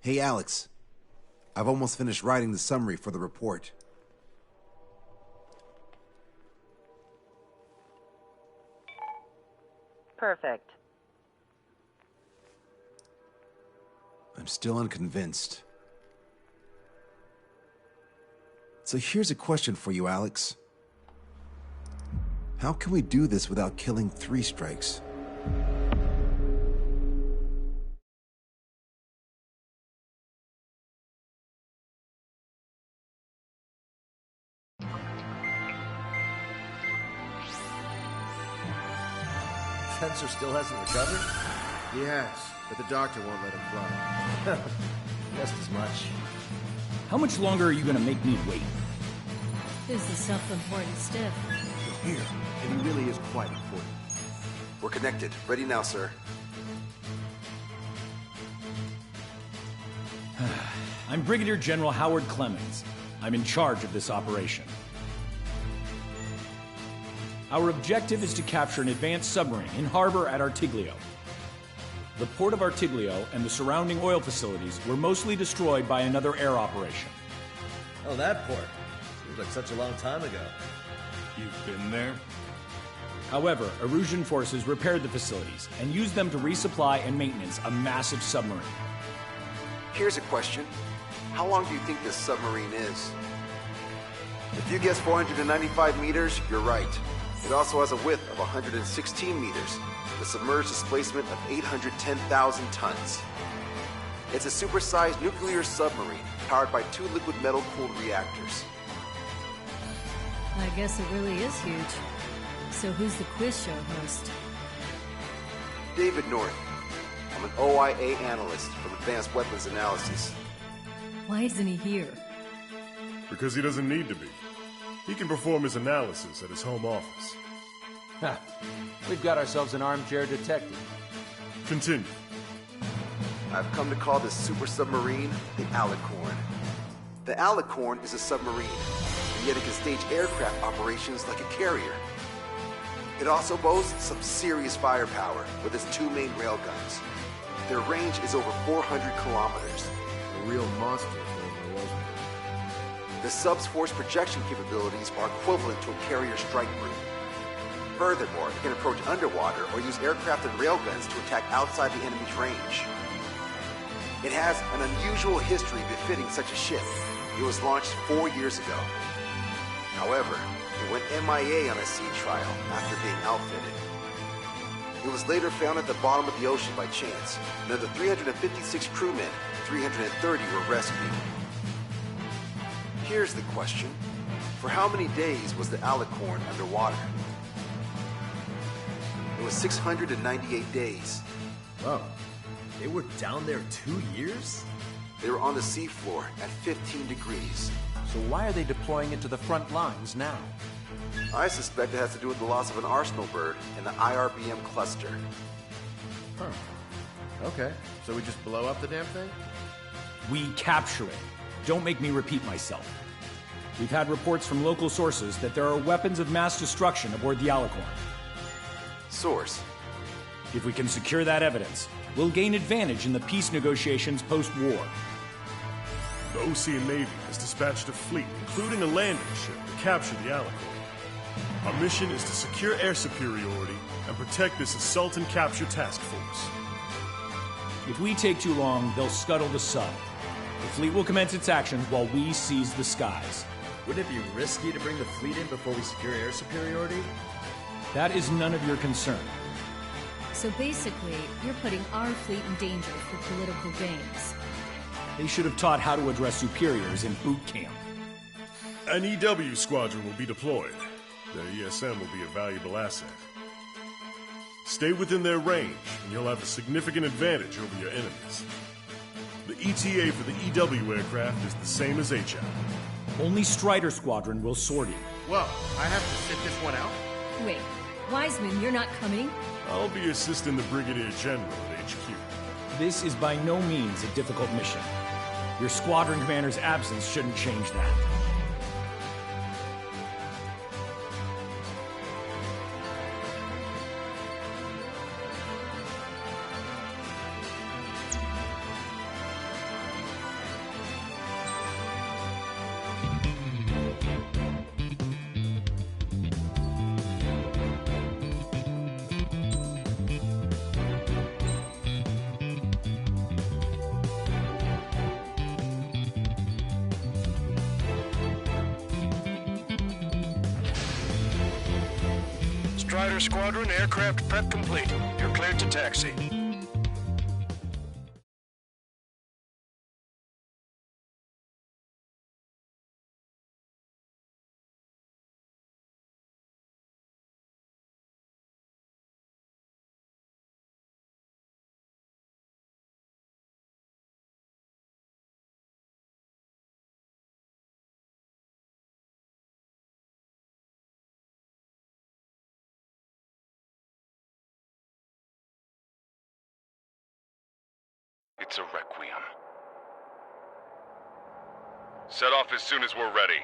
Hey, Alex. I've almost finished writing the summary for the report. Perfect. I'm still unconvinced. So here's a question for you, Alex. How can we do this without killing 3 strikes? Fencer still hasn't recovered? He has, but the doctor won't let him fly. Just as much. How much longer are you gonna make me wait? This is self-important stuff. You're here, and he really is quite important. We're connected. Ready now, sir. I'm Brigadier General Howard Clemens. I'm in charge of this operation. Our objective is to capture an advanced submarine in harbor at Artiglio. The port of Artiglio and the surrounding oil facilities were mostly destroyed by another air operation. Oh, that port. Seems like such a long time ago. You've been there? However, Erusian forces repaired the facilities and used them to resupply and maintenance a massive submarine. Here's a question. How long do you think this submarine is? If you guess 495 meters, you're right. It also has a width of 116 meters, with submerged displacement of 810,000 tons. It's a supersized nuclear submarine powered by 2 liquid metal-cooled reactors. I guess it really is huge. So who's the quiz show host? David North. I'm an OIA analyst from Advanced Weapons Analysis. Why isn't he here? Because he doesn't need to be. He can perform his analysis at his home office. Ha! We've got ourselves an armchair detective. Continue. I've come to call this super submarine the Alicorn. The Alicorn is a submarine, and yet it can stage aircraft operations like a carrier. It also boasts some serious firepower with its 2 main railguns. Their range is over 400 kilometers. A real monster, if there wasn't. The sub's force projection capabilities are equivalent to a carrier strike group. Furthermore, it can approach underwater or use aircraft and railguns to attack outside the enemy's range. It has an unusual history befitting such a ship. It was launched 4 years ago. However, it went MIA on a sea trial after being outfitted. It was later found at the bottom of the ocean by chance, and of the 356 crewmen, 330 were rescued. Here's the question. For how many days was the Alicorn underwater? It was 698 days. Whoa. They were down there 2 years? They were on the seafloor at 15 degrees. So why are they deploying it to the front lines now? I suspect it has to do with the loss of an arsenal bird in the IRBM cluster. Huh. Okay, so we just blow up the damn thing? We capture it. Don't make me repeat myself. We've had reports from local sources that there are weapons of mass destruction aboard the Alicorn. Source. If we can secure that evidence, we'll gain advantage in the peace negotiations post-war. The Ocean Navy has dispatched a fleet, including a landing ship, to capture the Alicorn. Our mission is to secure air superiority and protect this assault and capture task force. If we take too long, they'll scuttle the sub. The fleet will commence its actions while we seize the skies. Wouldn't it be risky to bring the fleet in before we secure air superiority? That is none of your concern. So basically, you're putting our fleet in danger for political gains. They should have taught how to address superiors in boot camp. An EW squadron will be deployed. Their ESM will be a valuable asset. Stay within their range, and you'll have a significant advantage over your enemies. The ETA for the EW aircraft is the same as HL. Only Strider Squadron will sort in. Well, I have to sit this one out? Wait, Wiseman, you're not coming? I'll be assisting the Brigadier General at HQ. This is by no means a difficult mission. Your squadron commander's absence shouldn't change that. Strider Squadron, aircraft prep complete. You're cleared to taxi. It's a requiem. Set off as soon as we're ready.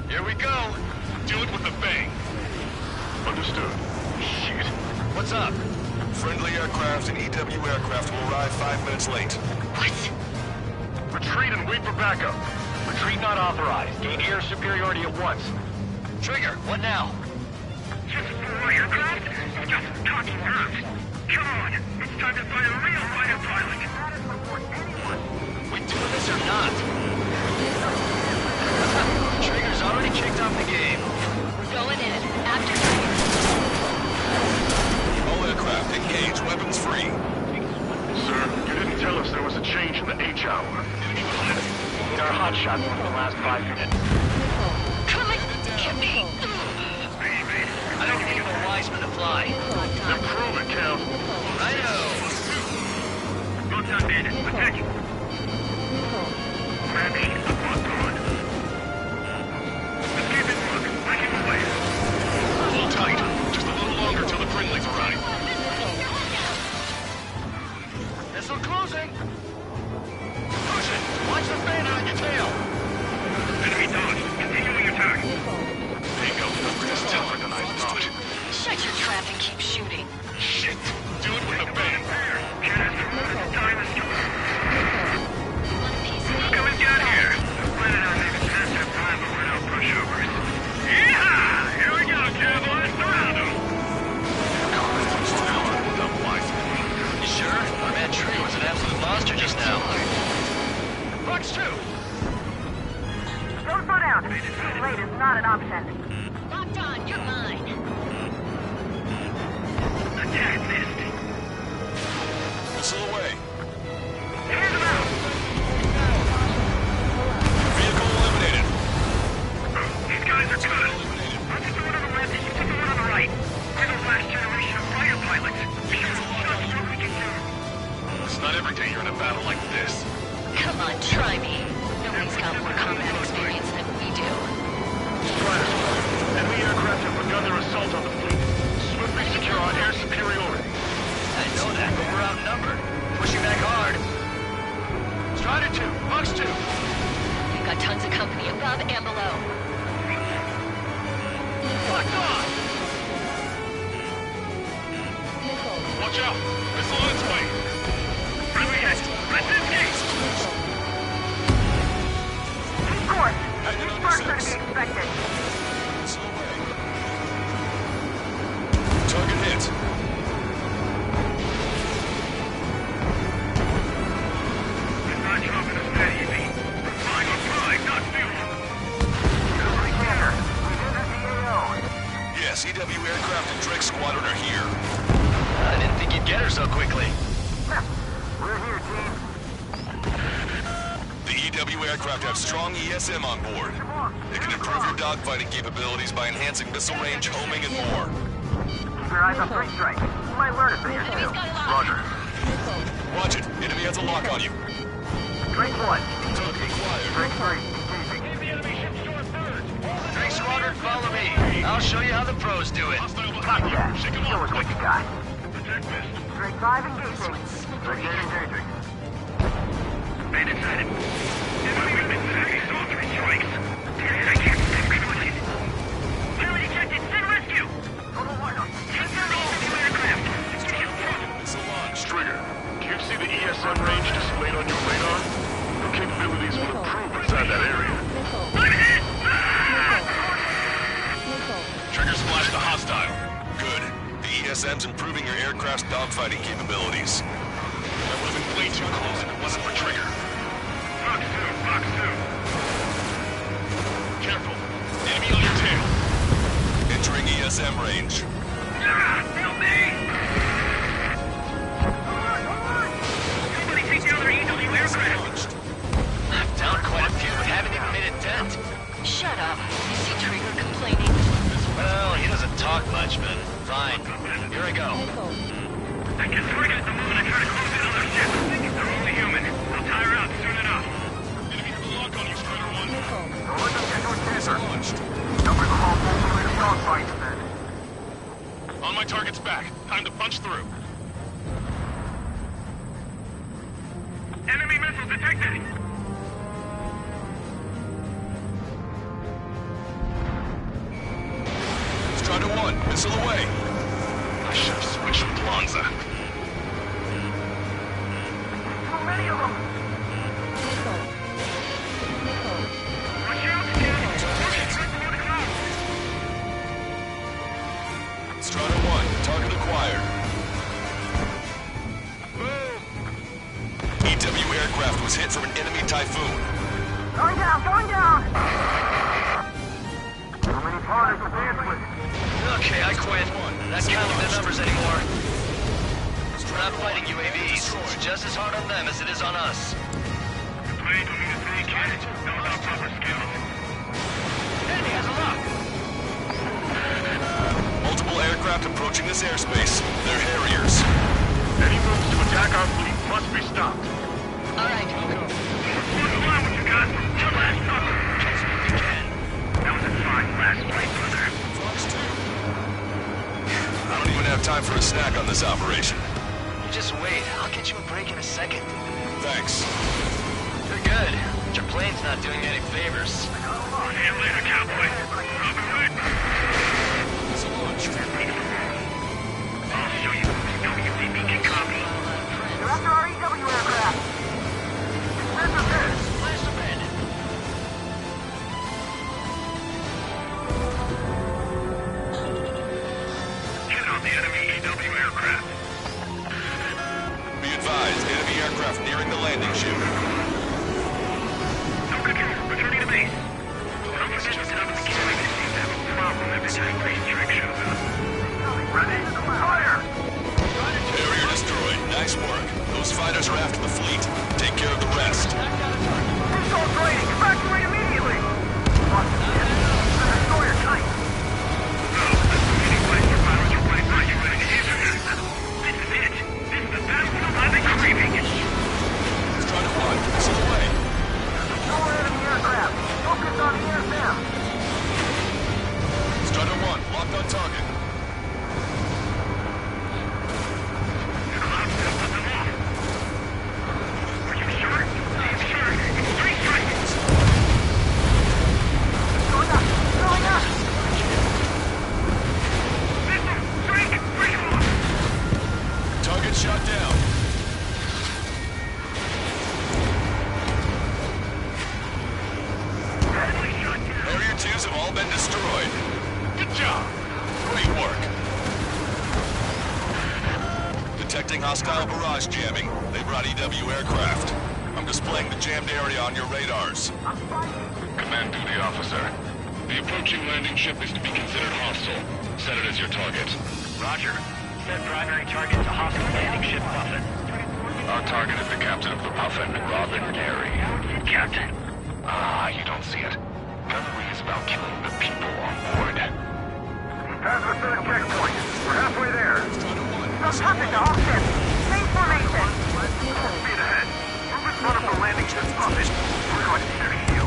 Here we go. Do it with a bang. Understood. Shit. What's up? Friendly aircraft and EW aircraft will arrive 5 minutes late. What? Retreat and wait for backup. Retreat not authorized. Gain air superiority at once. Trigger, what now? Just 4 aircraft? Just talking nerves. Come on, it's time to find a real fighter pilot. We doing this or not? Trigger's already kicked off the game. We're going in. After Trigger. All aircraft engage, weapons free. Sir, you didn't tell us there was a change in the H hour. Need our hot shots for the last 5 minutes. Come on, get me. I don't think you're a wise man to fly. Then prove it, Count. I know. Look out, bandit. Attention. Gravity, lock on. Let's keep it look. Breaking away. Hold tight. Just a little longer till the friendlies arrive. Missile closing. Push it. Watch the bandit on your tail. Enemy dodged. Continuing attack. Bingo. This is tougher than I thought. Shut your trap and keep shooting. Shit. Do it with a bang. Time is short. One piece of Coming down here. Planning on maybe past our time, but we're no pushovers. Yeehaw! Here we go, cowboys. Surround them. You sure? Our man Tree was an absolute monster just now. Fox 2! Don't slow down. Being late is not an option. Locked on, you're mine. Attack missed. Missile away. Hands them out. Vehicle eliminated. These guys are good. I'll get the one on the left and you get the one on the right. We're the last generation of fighter pilots. We should just what we can do. It's not every day you're in a battle like this. Come on, try me. Nobody's got more combat experience than we do. Strider Squadron, enemy aircraft have begun their assault on the fleet. Swiftly secure our air superiority. I know that, but we're outnumbered. Pushing back hard. Strider 2, Fox 2. We've got tons of company above and below. Locked on! Watch out. Missile on its way. Friendly hit. Let's engage. Keep course. New sparks are to be expected. Missile away. Target hit. It's not dropping us that easy. We're flying, not fuel. Commander, we've entered the AO. Yes, EW aircraft and Drake Squadron are here. I didn't think you'd get her so quickly. We're here, team. The EW aircraft have strong ESM on board. It can improve your dogfighting capabilities by enhancing missile range, homing, and more. Keep your eyes on Three Strike. You might learn a thing or two. Roger. Watch it. Enemy has a lock on you. Drake 1. Target acquired. Drake 3. Engaging. Drake Squadron, follow me. I'll show you how the pros do it. Copy that. Show us what you got. Drake 5 engaging. Drake 8 engaging. Bandit sighted. Enemy saw 3 strikes. I can't control it. Enemy detected. Send rescue. Total lineup. Take down the EW aircraft. Missile launched. Trigger, do you see the ESM range ESM's improving your aircraft's dogfighting capabilities. That would have been way too close if it wasn't for Trigger. Fox 2. Careful. Enemy on your tail. Entering ESM range. Help me! Somebody take down their EW aircraft. I've downed quite a few, but haven't even made a dent. Shut up. You see Trigger complaining? Well, he doesn't talk much, but fine. Here I go. I guess we're gonna the moment I try to close in on their ship. They're only human. They'll tire out soon enough. Enemy have a lock on you, Strider 1. Launched. On my target's back. Time to punch through. Enemy missile detected. Strider 1, missile away. I should have switched with Lanza. Too many of them! Watch out, Strider 1, target acquired. EW aircraft was hit from an enemy Typhoon. Going down, going down! Too many parties to dance with. Okay, I quit. Not counting the numbers anymore. We're not fighting UAVs. It's just as hard on them as it is on us. The plane will need a tank kit. Knows our proper skills. Enemy has a lock. Multiple aircraft approaching this airspace. They're Harriers. Any moves to attack our fleet must be stopped. All right. What's on what you got? Your last talker. Catch me if you can. That was a fine last fight, brother. I don't even have time for a snack on this operation. You just wait. I'll get you a break in a second. Thanks. You're good. But your plane's not doing me any favors. See you later, cowboy. Robin Hood. It's launched. I'll show you what WDB can copy. They're after our EW aircraft! Flash abandoned. Hit on the enemy EW aircraft. Be advised, enemy aircraft nearing the landing chute. No control. Returning to base. Don't forget to tell the mechanic they seem to have a problem every time Racetrack shows up. Ready? Fire! Barrier destroyed. Nice work. Those fighters are after the fleet. Take care of the rest. Missile training! Evacuate immediately! Destroyer tight! Anyway, your pilots are right now. You're ready to answer this. This is it. This is the battlefield I've been craving. Strider 1, missile away. No enemy aircraft! Focus on the ESM! Strider 1, locked on target. Are you sure? I'm sure. It's 3 strikes. Going up! Going up! Missile! Strike! Break off! Target shot down. Enemy shot down. Harrier 2s have all been destroyed. Good job. Great work. Detecting hostile barrage jamming. They brought EW aircraft. I'm displaying the jammed area on your radars. Command duty officer. The approaching landing ship is to be considered hostile. Set it as your target. Roger. Set primary target to hostile landing ship Puffin. Our target is the captain of the Puffin, Robin Gary. Captain? Ah, you don't see it. Gunnery is about killing the people on board. Pass the third checkpoint. We're halfway there. From Puffin to all ships! Main formation! Speed ahead. Move in front of the landing ship Puffin. We're going to search you.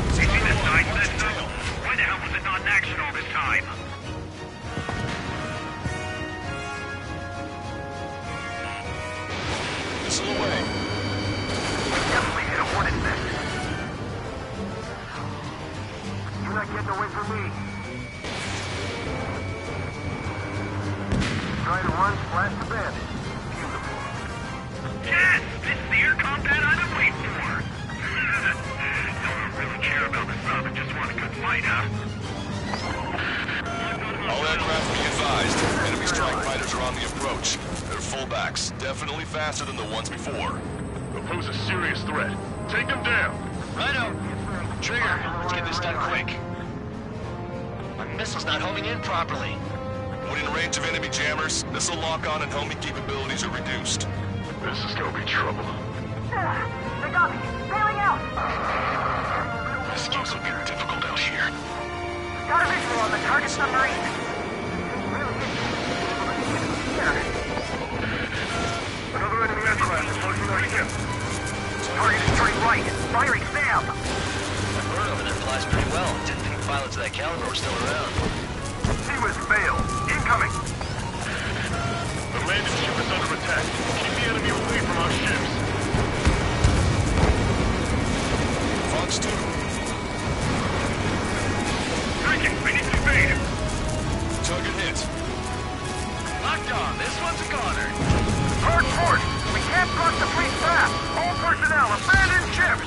You see this sign said so? Why the hell was it not in action all this time? Missile away. Definitely hit a hornet nest. You're not getting away from me. Strider 1, splash the bed. Beautiful. Yes! This is the air combat I've been waiting for! Don't really care about the sub and just want a good fight, huh? All aircraft be advised. advised. Enemy strike fighters are on the approach. They're fullbacks, definitely faster than the ones before. They'll pose a serious threat. Take them down. Righto. Trigger, let's get this done quick. My missile's not homing in properly. When in range of enemy jammers, missile lock-on and homing capabilities are reduced. This is gonna be trouble. They got me. Bailing out. This keeps looking difficult out here. Got a visual on the target submarine. Another enemy aircraft is approaching our ship. Target is turning right. Firing Sam. That bird over there flies pretty well. Didn't think pilots of that caliber were still around. He was failed. Incoming. The landing ship is under attack. Keep the enemy away from our ships. Fox 2. Breaking! I need to evade! Target hit. Locked on. This one's a goner. Hard port. We can't cross the fleet fast. All personnel, abandon ship.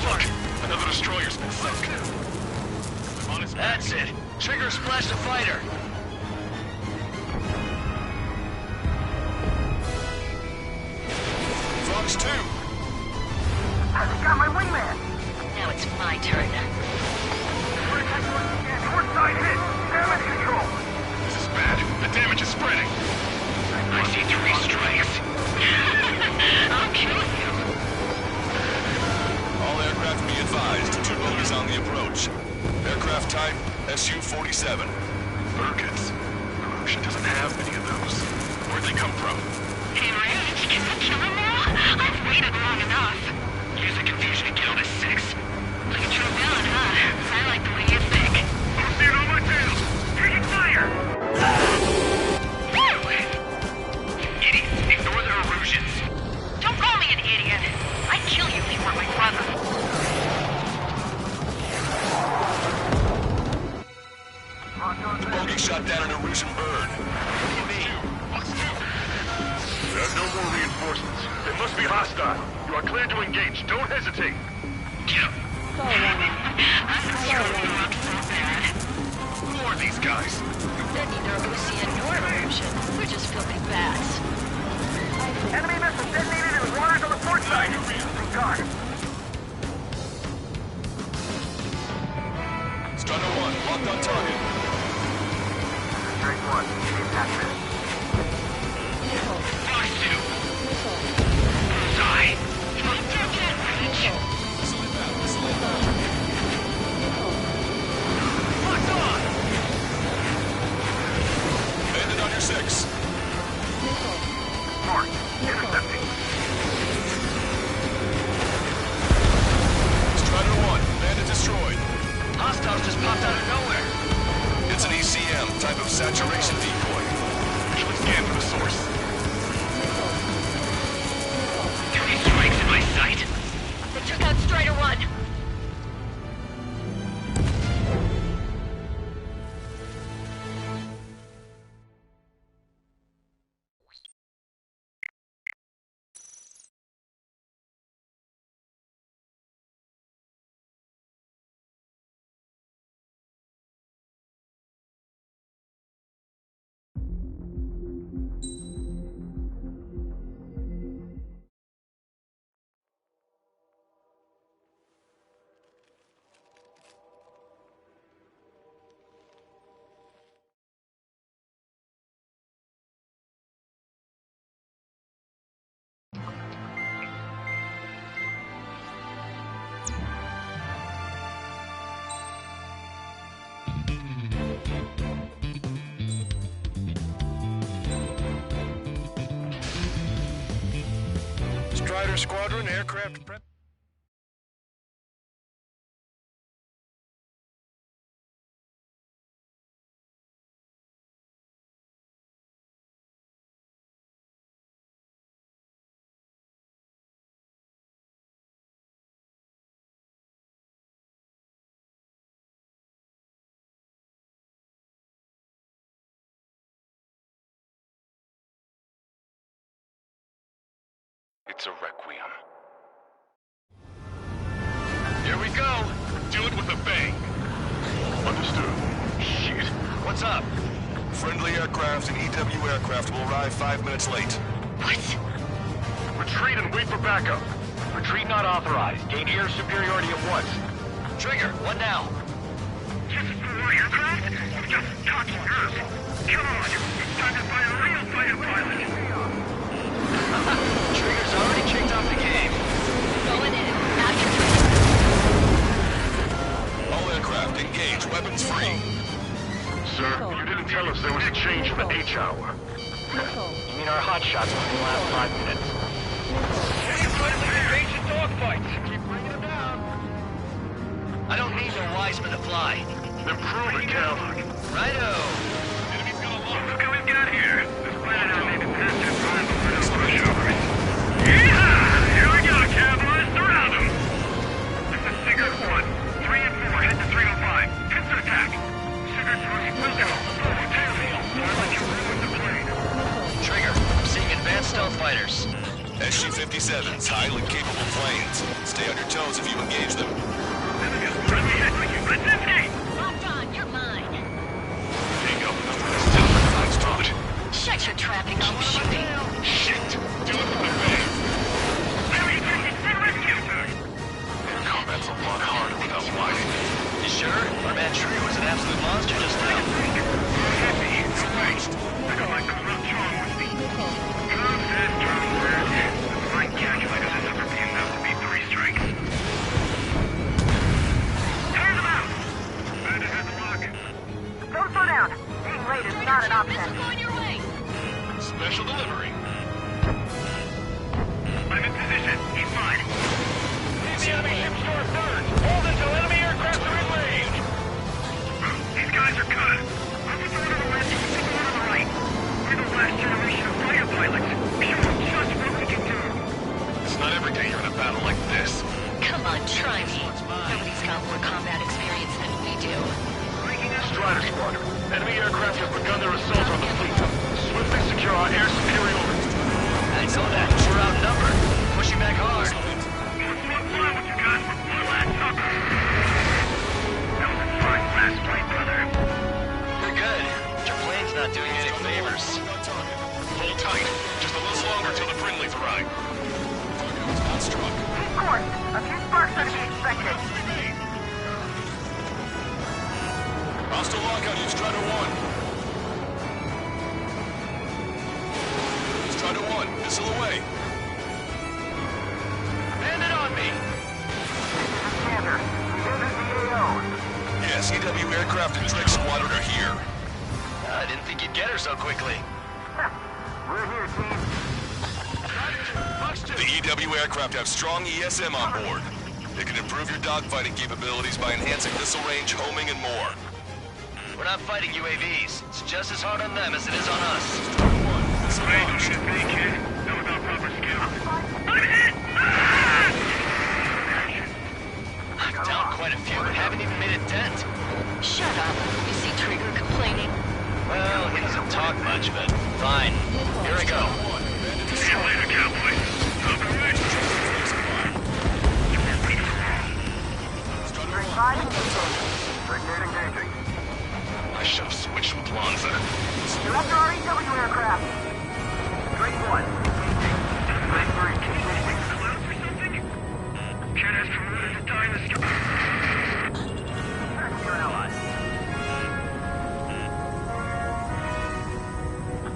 Look, Another destroyer's been sunk. I'm on its back. that's it. Trigger splashed a fighter. Fox 2. Has he got my wingman? Now it's my turn. Port side hit. Damage control. This is bad. The damage is spreading. I see 3 strikes. I'll kill you. All aircraft be advised. 2 bogies on the approach. Aircraft type Su-47. Birkins. The ocean doesn't have many of those. Where'd they come from? Enraged? Can I kill him now? I've waited long enough. Use the confusion to get on a 6. Like a true villain, huh? I like the way you think. I'll see it on my tail! Taking fire! Idiots, ignore their illusions. Don't call me an idiot. I'd kill you if you weren't my brother. Bogey shot down an Erusian bird. What do you mean? There are no more reinforcements. They must be hostile. You are cleared to engage. Don't hesitate. I'm sure you look so bad. Who are these guys? They're neither Usian nor Erusian. We're just filthy bats. Enemy missile detonated in the waters on the port side. Thank God. Strider 1, locked on target. Strike 1. Impact this. Fox 2. Die. My dear Rich. Locked on. Bandit on your 6. Mark. Intercepting. Strider 1, bandit destroyed. Hostiles just popped out of nowhere. It's an ECM, type of saturation decoy. Visually scan for the source. 3 strikes in my sight. They took out Strider 1. Strider Squadron aircraft prep. It's a requiem. Here we go. Do it with a bang. Understood. Shit. What's up? Friendly aircraft aircraft and EW aircraft will arrive 5 minutes late. What? Retreat and wait for backup. Retreat not authorized. Gain air superiority at once. Trigger, what now? Just for aircraft? You're just talking earth. Come on, it's time to find a real fighter pilot. Trigger's already kicked off the game. Going in. After All aircraft engage, weapons free. Sir, you didn't tell us there was a change in the H hour. You mean our hotshots within the last 5 minutes? Ancient dogfights. Keep bringing them down. I don't need no Wiseman to fly. Then prove it, Cal. Righto. Enemy's got a lot. Look who we've got here. This planet hasn't even passed its prime before those pushovers. Yeehaw! Here we go, cowboys. Surround them. This is Sigurd 1. 3 and 4 head to 305. Pits attack. Sigurd 3, will go. Forward tailfield. Sounds like you ruined the plane. Trigger, I'm seeing advanced stealth fighters. SG-57s, highly capable planes. Stay on your toes if you engage them. Friendly hit. Let's escape. Locked on. You're mine. Take up number is different than I thought. Shut your trap and keep shooting. Shit! Do it for the bay. Combat's a lot harder without fighting. You sure? Our man Trigger was an absolute monster just now. Happy, no way. I got my corrupt charm with me. Charm says, charm says. The fine calculator has ever been out to be 3 strikes. Turn them out! Bandit has the lock. Don't slow down. Being late is not an option. Missile on your way. Special delivery. I'm in position. He's mine. Leave the enemy ships to our third. Hold until enemy aircraft are in range. These guys are cut. I'll put the one on the left, you can put the one on the right. We're the last generation of fighter pilots. Show them just what we can do. It's not every day you're in a battle like this. Come on, try me. Nobody's got more combat experience than we do. Strider Squadron. Enemy aircraft have begun their assault on the fleet. Swiftly secure our air superiority. I know that. We're outnumbered. Pushing back hard. You're good. Your plane's not doing you any favors. Hold tight. Just a little longer till the friendlies arrive. Not struck. Keep course. A few sparks are to be expected. Hostile lockout, you Strider 1. Strider 1, missile away. Bandit on me! Commander, this is the AO. Yes, EW aircraft and Drake Squadron are here. I didn't think you'd get her so quickly. We're here, team. The EW aircraft have strong ESM on board. They can improve your dogfighting capabilities by enhancing missile range, homing, and more. We're not fighting UAVs. It's just as hard on them as it is on us. Wait, don't shoot me, kid. That was our proper skill. I'm hit! I'm down quite a few, but haven't even made a dent. Shut up. You see Trigger complaining? Well, he doesn't talk much, but fine. Here I go. See you later, cowboy. I'll be right. Drake 5 engaging. Drake 8 engaging. I should have switched with Lanza. You're after our EW aircraft. Drake 1 engaging. Drake 3 engaging. Clouds or something? Kid has promoted to die in the sky. You're an ally.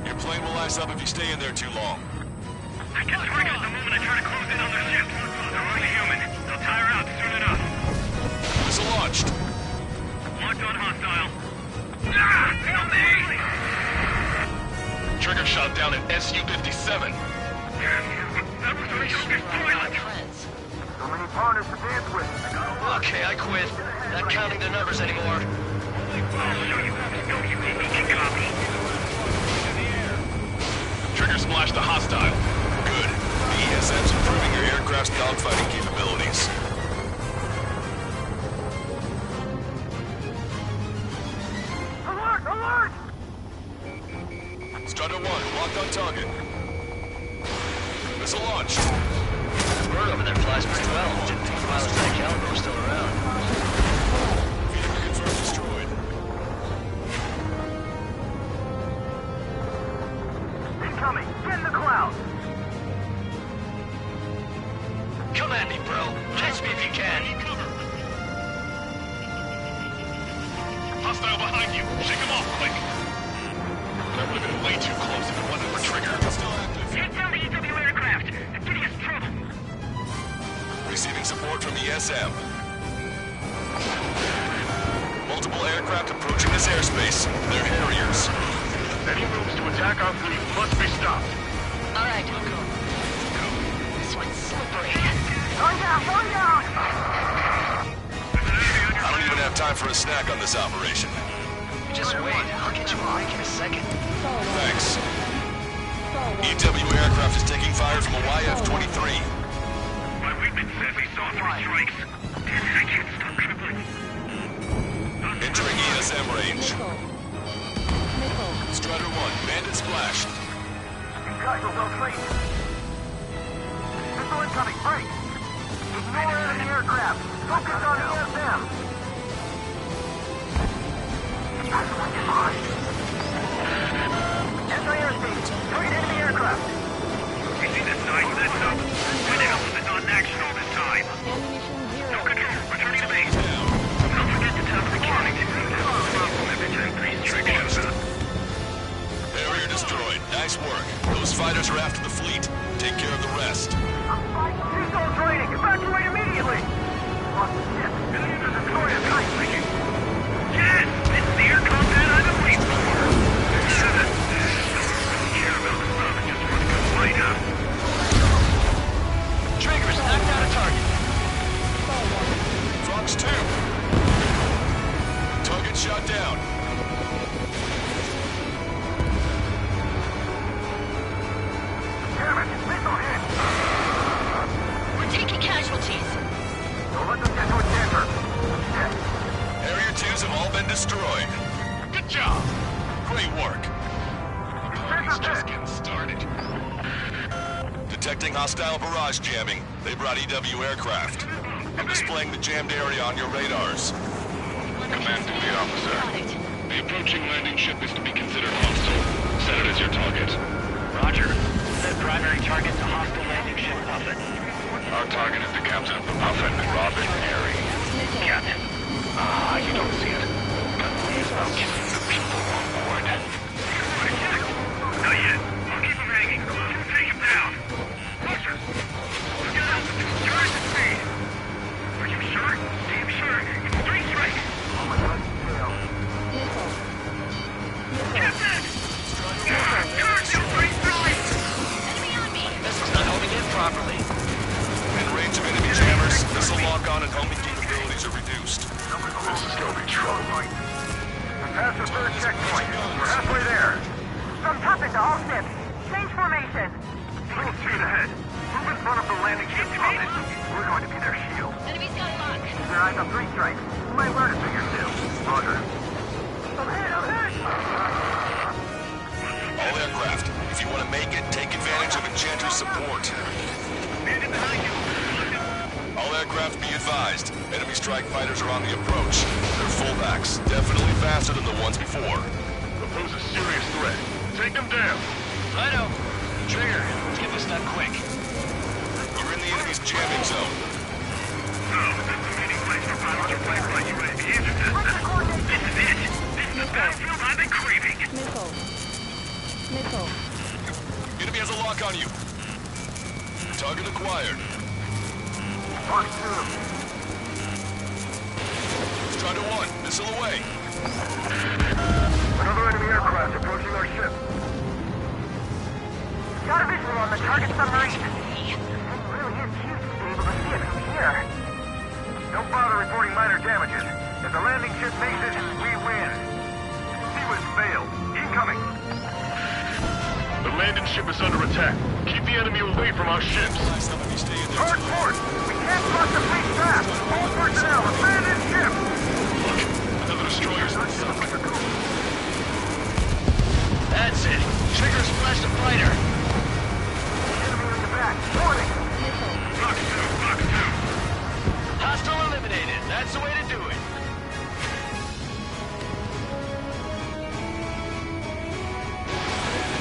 Your plane will ice up if you stay in there too long. I get triggers the moment I try to close in on their ship. They're only human. They'll tire out soon enough. Missile launched. Locked on hostile. Ah! Help me! Trigger shot down an SU-57. That was the youngest pilot. So many partners to dance with. Okay, I quit. Not counting their numbers anymore. I'll show you how to know you can copy. Trigger splashed a hostile. Good. The ESM's improving your aircraft's dogfighting capabilities. Alert! Alert! Strider 1, locked on target. Missile launched. That bird over there flies pretty well. Didn't think pilots like Caliber were still around. Vehicle confirmed destroyed. Hostile behind you. Shake him off quick. That would have been way too close if it wasn't for Trigger. Still active. Take down the EW aircraft. It's getting us trouble. Receiving support from ESM. Multiple aircraft approaching this airspace. They're Harriers. Any moves to attack our fleet must be stopped. All right. Go. This one's slippery. Going down, going down! I don't even have time for a snack on this operation. Just wait. I'll get you a mic in a second. Thanks. EW aircraft is taking fire from a YF-23. My weakness says he saw 3 strikes. Damn it, I can't stop trembling. Entering ESM range. Strider 1, bandit splashed. These guys will go straight. Missile incoming, break! Ignore enemy aircraft. Focus on ESM. Enter airspace. Target enemy aircraft. You see the size of that sub? Why the hell was it not in action all this time? No control. Returning to base. Don't forget to tap the mechanics. Barrier destroyed. Nice work. Those fighters are after the fleet. Take care of the rest. Diesel training. Evacuate immediately. Lost the ship. The destroyer kite leaking. Yes! It's the air combat I've been waiting for. Don't care about the stuff and just want to go light up. Triggers knocked out a target. Fox 2. Target shot down. Damn it. Missile hit. We're taking casualties. Don't let them get to its center. Harrier 2s have all been destroyed. Good job. Great work. Party's just getting started. Detecting hostile barrage jamming. They brought EW aircraft. I'm displaying the jammed area on your radars. Command to the officer. The approaching landing ship is to be considered hostile. Set it as your target. Roger. Set primary target to hostile landing ship Puffin. Our target is the captain of the Puffin, Robin Airy. Captain. You don't see it. But he's about killing the people on board. Not yet. I'll keep him hanging. Take him down. Closer. Let's get altitude. Try to speed. Are you sure? Damn sure. It's 3 strikes. Oh my God, tail. Captain! Still 3 strikes! Enemy on me. Missile's not holding in properly. In range of enemy jammers, missile lock-on and homing capabilities are reduced. This is gonna be trouble. We're past the 3rd checkpoint. We're halfway there. From Puffin to all ships. Change formation. Full speed ahead. Move in front of the landing ship Puffin. We're going to be their shield. Enemy's got lock. Keep your eyes on 3 strikes. You might learn a thing or two. Roger. I'm hit, I'm hit! All aircraft, if you want to make it, take advantage of Enchanter's support. Bandit behind you. All aircraft be advised. Enemy strike fighters are on the approach. They're fullbacks, definitely faster than the ones before. They pose a serious threat. Take them down. Righto. Trigger. Let's get this done quick. You're in the enemy's jamming zone. Oh, that's a meeting place for pilots to play by UAVs. This is it. This is the battlefield I've been craving. Enemy has a lock on you. Target acquired. Fox 2. Strider 1, missile away. Another enemy aircraft approaching our ship. Got a visual on the target submarine. It really is cute to be able to see it from here. Don't bother reporting minor damages. If the landing ship makes it, we win. Seaways failed. Incoming. The landing ship is under attack. Keep the enemy away from our ships. Hard port! We can't cross the fleet fast! All personnel, abandon ship! Look, another destroyer's in sight. That's it. Trigger splashed a fighter. Enemy on your back. Warning! Fox 2. Hostile eliminated. That's the way to do it.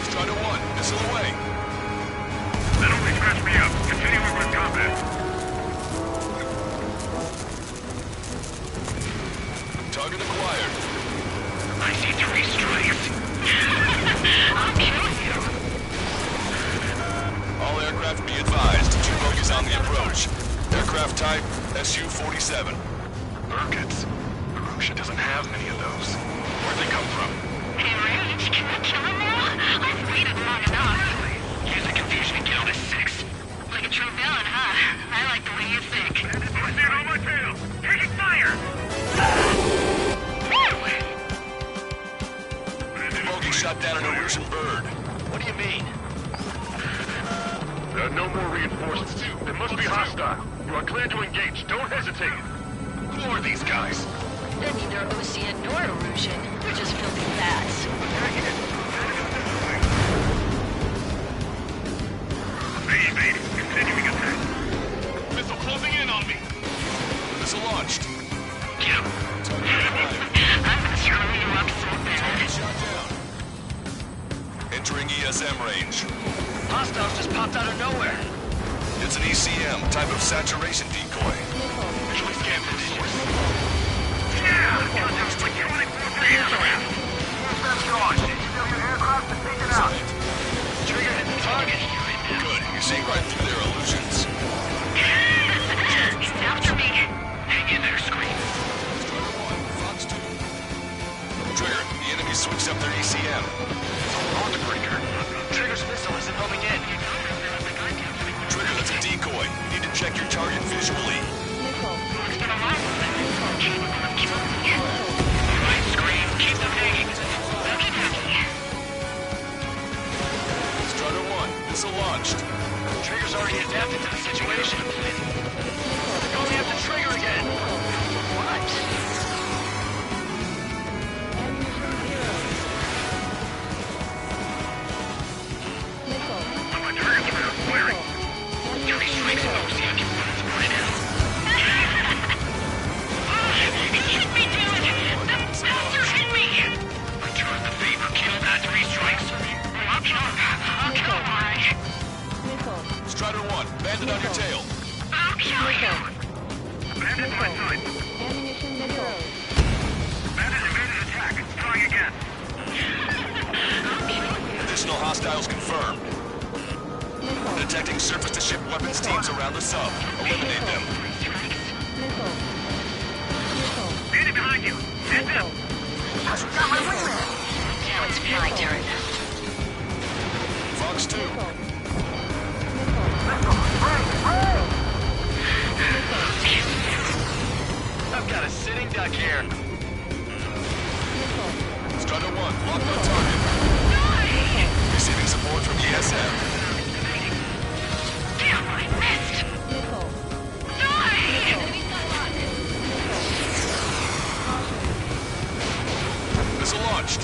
Strider 1, missile away. That only scratched me up. Continuing with combat. Target acquired. I see 3 strikes. I'll kill you. All aircraft be advised. 2 bogies on the approach. Aircraft type Su-47. Burkitts. Russia doesn't have many of those. Where'd they come from? Hey, Rage, can I kill him now? I've waited long enough. Use the confusion and get on to 6. Like a true villain, huh? I like the way you think. What's that on my tail? Taking fire! Bogey shot down an Erusian bird. What do you mean? There are no more reinforcements. They must be hostile. You are clear to engage. Don't hesitate. Who are these guys? They're neither Osean nor Erusian. They're just filthy bats. Evade. Continuing attack. Missile closing in on me. Missile launched. Get him. I'm screwing you up so bad. Shot down. Entering ESM range. Hostiles just popped out of nowhere. It's an ECM, type of saturation decoy. Visually scan for source. Yeah! Contact with 24 aircraft. ESM's gone. Civilian aircraft is taken out. Trigger hit the target. Good, you're seeing right through their illusions. It's after me. Hang in there, Scream. Strider 1, Fox 2. Trigger, the enemy switched up their ECM. Launch breaker. Trigger's missile isn't moving in. Trigger, that's a decoy. You need to check your target visually. Alright, Scream. Keep them hanging. Strider 1, missile launched. Trigger's already adapted to the situation. Going after Trigger again. What? I'm on target for firing. 3 strikes in Ocean. Right now. Hit me, dude! The bastard hit me! Return the favor. Kill that 3 strikes. I'll kill Mike. Strider 1, bandit on your tail. I'll kill you. Bandit my side. Bandit evaded attack. Trying again. Additional hostiles confirmed. Detecting surface-to-ship weapons teams around the sub. Eliminate them. Bandit behind you. Hit them. Now it's my turn. Fox 2. I've got a sitting duck here. Strider 1, locked on target. Receiving support from ESM. Damn, I missed. Missile launched.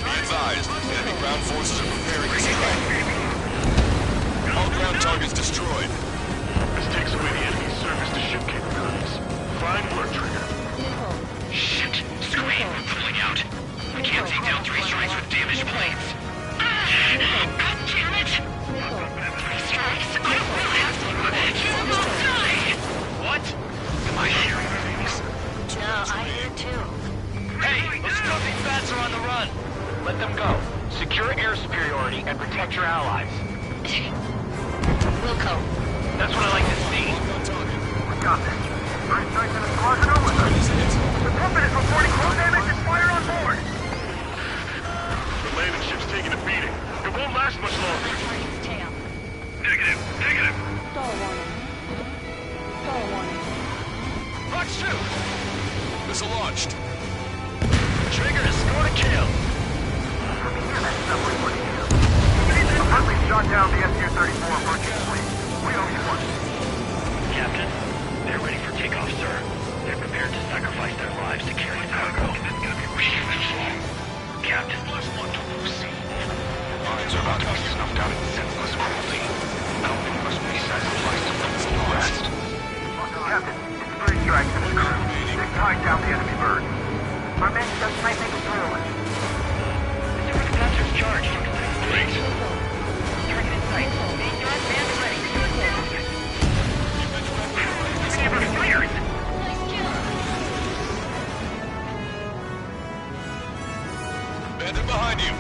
Be advised, enemy ground forces are preparing to strike. All ground targets destroyed. This takes away the enemy's surface-to-ship capabilities. Fine work, Trigger. Shit. Scream. Pulling out. I can't take down 3 strikes with damaged planes. God damn it. 3 strikes? I will have to. You will die. What? Am I hearing things? No, I hear too. Hey, those filthy bats are on the run. Let them go. Secure air superiority and protect your allies. Wilco. That's what I like to see. Locked on target. We got this. 3 strikes in a squadron over us. The puppet is reporting hull damage and fire on board. The landing ship's taking a beating. It won't last much longer. Negative. Negative. Fox 2. Missile launched. Trigger has scored a kill. Huntley shot down the Su-34 virtually. We owe you one. Captain, they're ready for takeoff, sir. They're prepared to sacrifice their lives to carry cargo. Captain, plus 1 to Lucy. Lines are about to be snuffed out in senseless cruelty. Alvin must be sacrificed to fulfill the rest. Captain, it's 3 strikes and a crew. They've tied down the enemy bird. Our men just might make it through. The supercapture's charged. Great. Target in sight. Main guard man ready. Never fires. Landing behind you.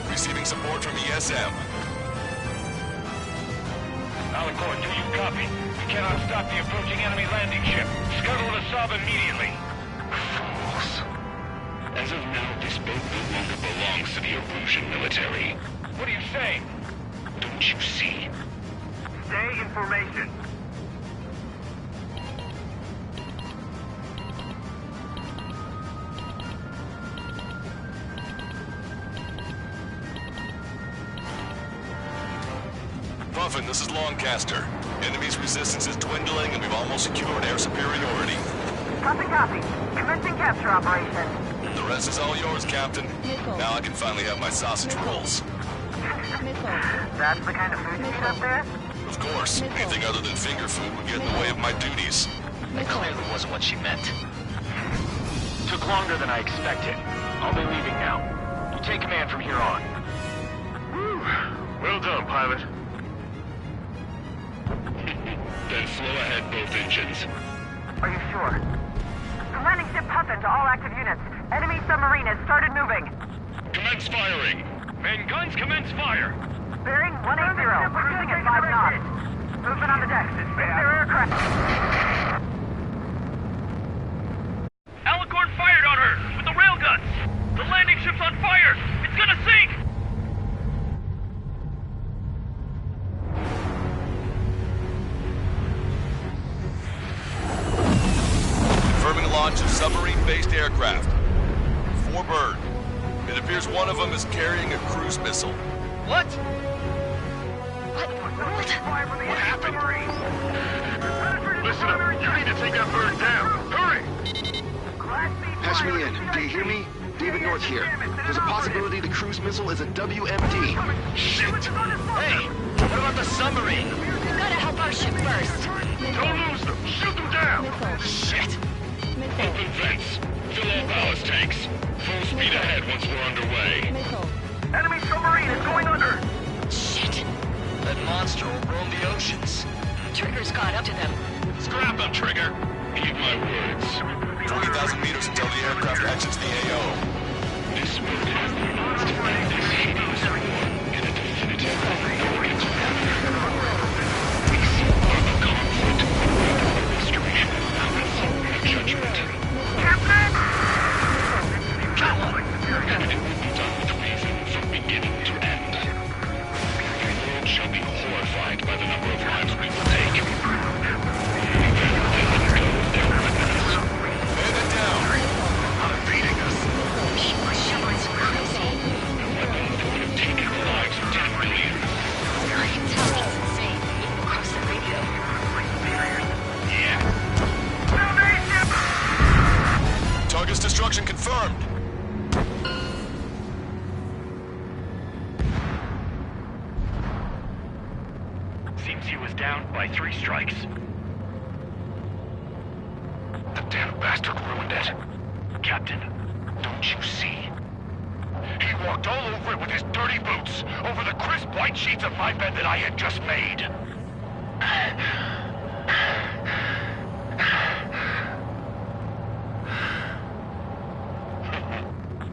Receiving support from ESM. Alicorn, do you copy? We cannot stop the approaching enemy landing ship. Scuttle the sub immediately. Fools. As of now, this boat no longer belongs to the Erusian military. What are you saying? Don't you see? Stay in formation. Puffin, this is Longcaster. Enemy's resistance is dwindling and we've almost secured air superiority. Copy, copy. Commencing capture operation. The rest is all yours, Captain. Now I can finally have my sausage rolls. That's the kind of food you eat up there? Of course. Anything other than finger food would get in the way of my duties. That clearly wasn't what she meant. Took longer than I expected. I'll be leaving now. You take command from here on. Whew. Well done, pilot. Then slow ahead both engines. Are you sure? The landing ship Puffin to all active units. Enemy submarine has started moving. Commence firing. Main guns commence fire. Bearing 180, cruising at 5 knots. Movement on the deck. It's their aircraft. Alicorn fired on her with the railguns. The landing ship's on fire. It's gonna sink. Confirming launch of submarine-based aircraft. 4 bird. It appears one of them is carrying a cruise missile. What? What happened? Listen up. You need to take that bird down. Hurry! Patch me in. Do you hear me? David North here. There's a possibility the cruise missile is a WMD. Shit! Hey, what about the submarine? We've got to help our ship first. Don't lose them! Shoot them down! Shit! Open vents. Fill all ballast tanks. Full speed ahead once we're underway. Enemy submarine is going under. Shit! That monster will roam the oceans. Trigger's caught up to them. Scrap them, Trigger. Heed my words. 20,000 meters until the aircraft exits the AO. This boat has the monster in this Hades in a definitive elegant manner. We are the conflict, the restoration, and the judgment. Captain! Come on! And it will be done with reason from beginning to end. The world shall be horrified by the number of lives we will take. Man it down! Not beating us. A weapon that would have taken the lives of 10 million. Yeah. Target's destruction confirmed. Seems he was down by 3 strikes. The damn bastard ruined it. Captain, Don't you see? He walked all over it with his dirty boots, over the crisp white sheets of my bed that I had just made.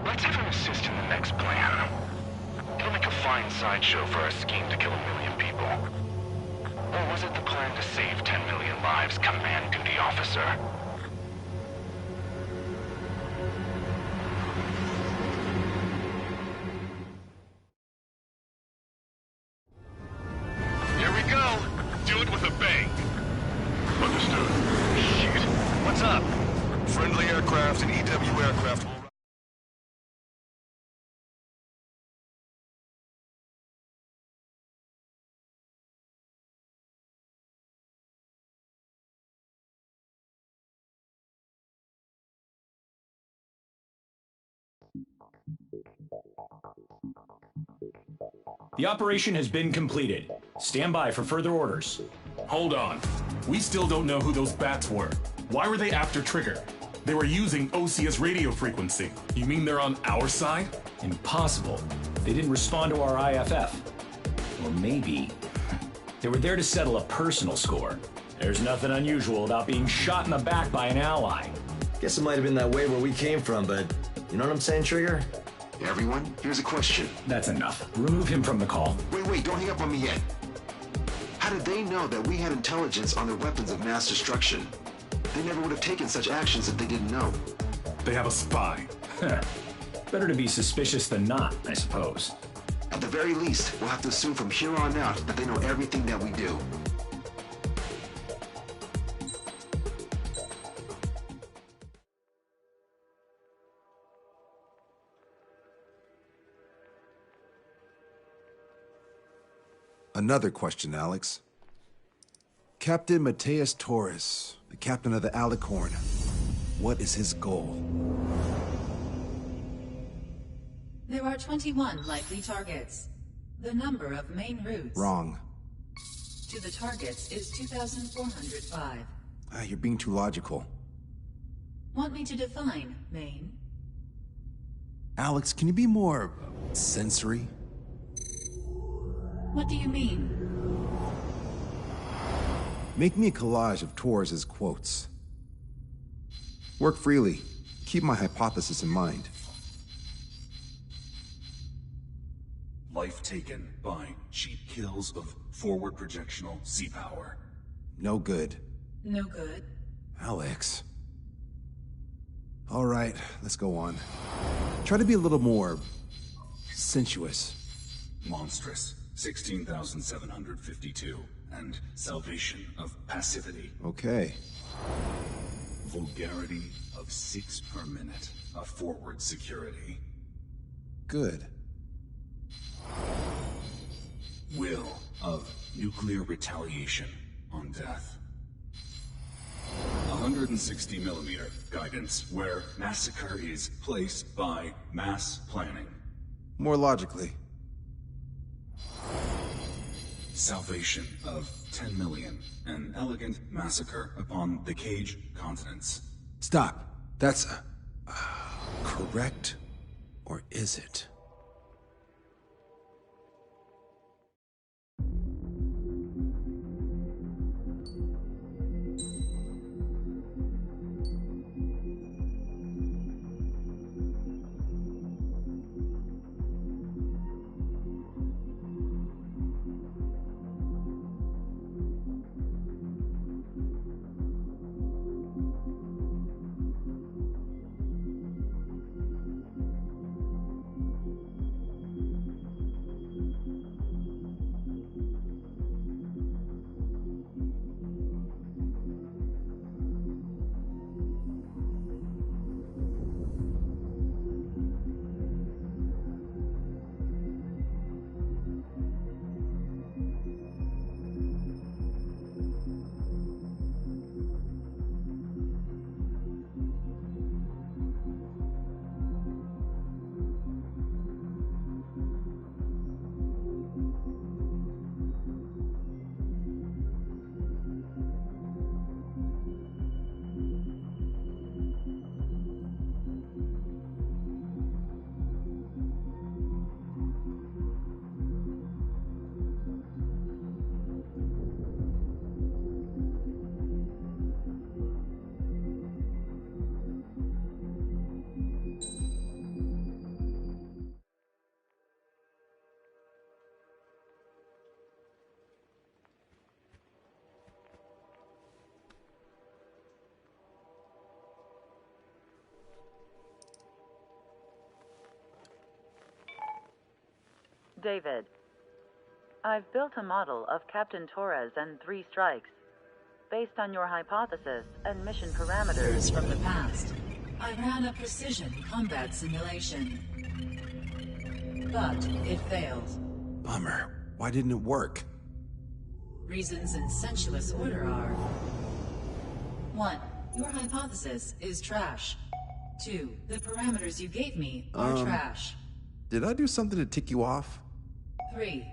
Let's have him assist in the next plan. It'll make a fine sideshow for our scheme to kill 1 million people. Or was it the plan to save 10 million lives, Command Duty Officer? Here we go. Do it with a bang. Understood. Shit. What's up? Friendly aircraft and EW aircraft will... The operation has been completed. Stand by for further orders. Hold on. We still don't know who those bats were. Why were they after Trigger? They were using OCS radio frequency. You mean they're on our side? Impossible. They didn't respond to our IFF. Or maybe they were there to settle a personal score. There's nothing unusual about being shot in the back by an ally. Guess it might have been that way where we came from, but you know what I'm saying, Trigger? Everyone, here's a question. That's enough. Remove him from the call. Wait, don't hang up on me yet. How did they know that we had intelligence on their weapons of mass destruction? They never would have taken such actions if they didn't know. They have a spy. Better to be suspicious than not, I suppose. At the very least, we'll have to assume from here on out that they know everything that we do. Another question, Alex. Captain Mateus Torres, the captain of the Alicorn. What is his goal? There are 21 likely targets. The number of main routes Wrong. to the targets is 2,405. You're being too logical. Want me to define main? Alex, can you be more sensory? What do you mean? Make me a collage of Torres' quotes. Work freely. Keep my hypothesis in mind. Life taken by cheap kills of forward projectional sea power. No good. No good. Alex. All right, let's go on. Try to be a little more sensuous. Monstrous, 16,752. And salvation of passivity. Okay. Vulgarity of 6 per minute of forward security. Good. Will of nuclear retaliation on death. 160mm guidance where massacre is placed by mass planning. More logically. Salvation of 10 million. An elegant massacre upon the Cage continents. Stop. That's correct, or is it? David, I've built a model of Captain Torres and 3 strikes. Based on your hypothesis and mission parameters from the past, I ran a precision combat simulation. But it failed. Bummer. Why didn't it work? Reasons in sensuous order are: 1. Your hypothesis is trash. 2. The parameters you gave me are trash. Did I do something to tick you off? 3.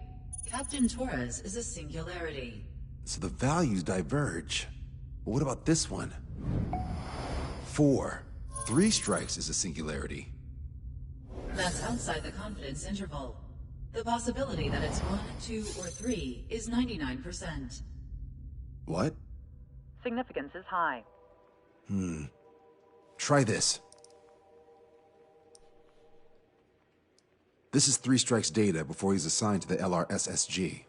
Captain Torres is a singularity. So the values diverge. But what about this one? 4. 3 strikes is a singularity. That's outside the confidence interval. The possibility that it's 1, 2, or 3 is 99%. What? Significance is high. Try this. This is 3 Strike's data before he's assigned to the LRSSG.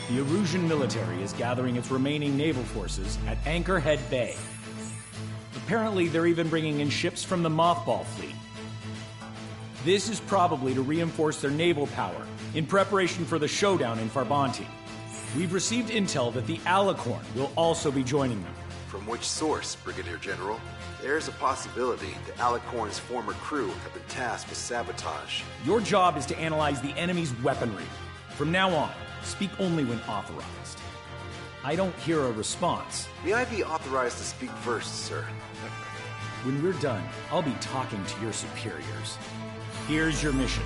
The Erusian military is gathering its remaining naval forces at Anchorhead Bay. Apparently, they're even bringing in ships from the Mothball fleet. This is probably to reinforce their naval power in preparation for the showdown in Farbanti. We've received intel that the Alicorn will also be joining them. From which source, Brigadier General? There's a possibility the Alicorn's former crew have been tasked with sabotage. Your job is to analyze the enemy's weaponry. From now on, speak only when authorized. I don't hear a response. May I be authorized to speak first, sir? When we're done, I'll be talking to your superiors. Here's your mission.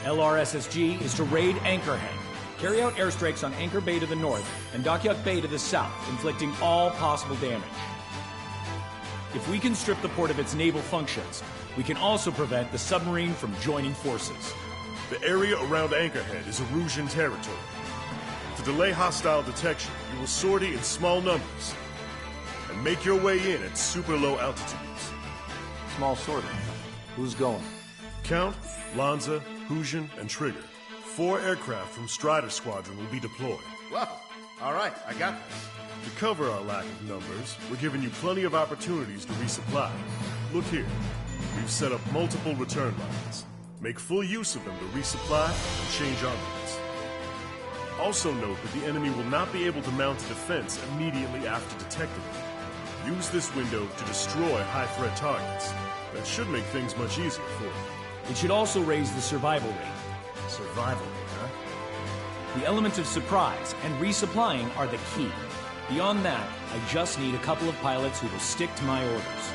LRSSG is to raid Anchorhead, carry out airstrikes on Anchor Bay to the north and Dockyuk Bay to the south, inflicting all possible damage. If we can strip the port of its naval functions, we can also prevent the submarine from joining forces. The area around Anchorhead is Erusian territory. To delay hostile detection, you will sortie in small numbers and make your way in at super low altitudes. Small sortie. Who's going? Count, Lanza, Hujan, and Trigger. 4 aircraft from Strider Squadron will be deployed. Well, all right, I got this. To cover our lack of numbers, we're giving you plenty of opportunities to resupply. Look here. We've set up multiple return lines. Make full use of them to resupply and change armaments. Also note that the enemy will not be able to mount a defense immediately after detecting them. Use this window to destroy high-threat targets. That should make things much easier for you. It should also raise the survival rate. Survival rate, huh? The element of surprise and resupplying are the key. Beyond that, I just need a couple of pilots who will stick to my orders.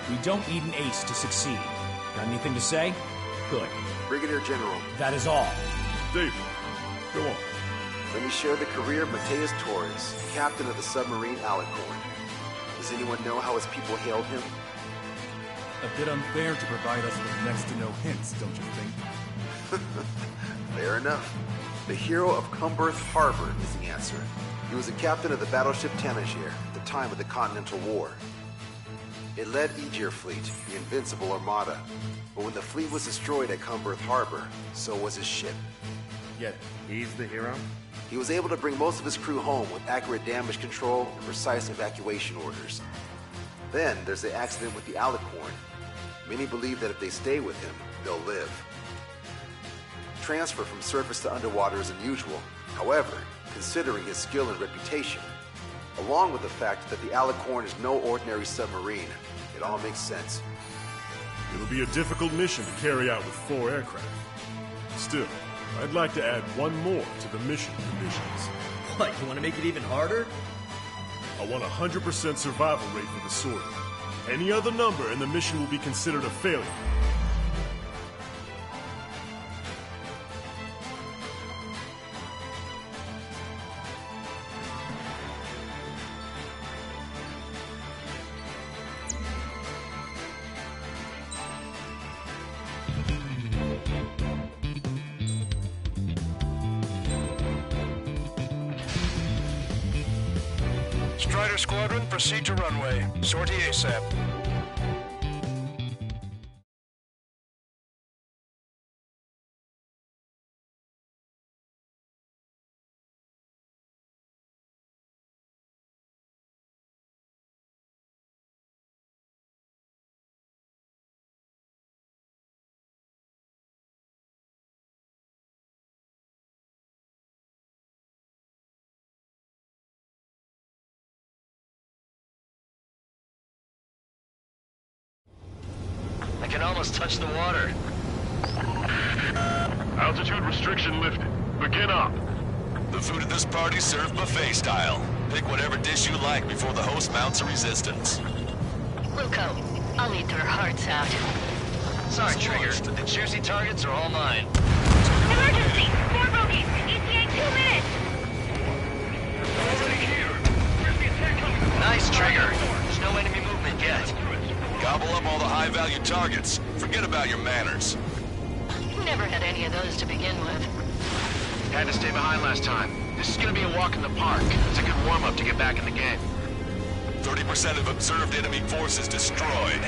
We don't need an ace to succeed. Got anything to say? Good. Brigadier General. That is all. David, go on. Let me share the career of Mateus Torres, captain of the submarine Alicorn. Does anyone know how his people hailed him? A bit unfair to provide us with next to no hints, don't you think? Fair enough. The hero of Cumberth Harbor is the answer. He was a captain of the battleship Tanager at the time of the Continental War. It led Aegir Fleet, the Invincible Armada. But when the fleet was destroyed at Cumberth Harbor, so was his ship. Yet, he's the hero? He was able to bring most of his crew home with accurate damage control and precise evacuation orders. Then there's the accident with the Alicorn. Many believe that if they stay with him, they'll live. Transfer from surface to underwater is unusual. However, considering his skill and reputation, along with the fact that the Alicorn is no ordinary submarine, it all makes sense. It'll be a difficult mission to carry out with 4 aircraft. Still, I'd like to add one more to the mission conditions. What, you want to make it even harder? I want 100% survival rate for the sortie. Any other number and the mission will be considered a failure. Strider Squadron, proceed to runway. Sortie ASAP. I can almost touch the water. Altitude restriction lifted. Begin up. The food at this party served buffet style. Pick whatever dish you like before the host mounts a resistance. Wilco, I'll eat their hearts out. Sorry, Trigger, but the juicy targets are all mine. Emergency! 4 bogeys! ETA 2 minutes! Already here! Where's the attack coming? Nice, Trigger. There's no enemy movement yet. Gobble up all the high-value targets. Forget about your manners. Never had any of those to begin with. Had to stay behind last time. This is gonna be a walk in the park. It's a good warm-up to get back in the game. 30% of observed enemy forces destroyed.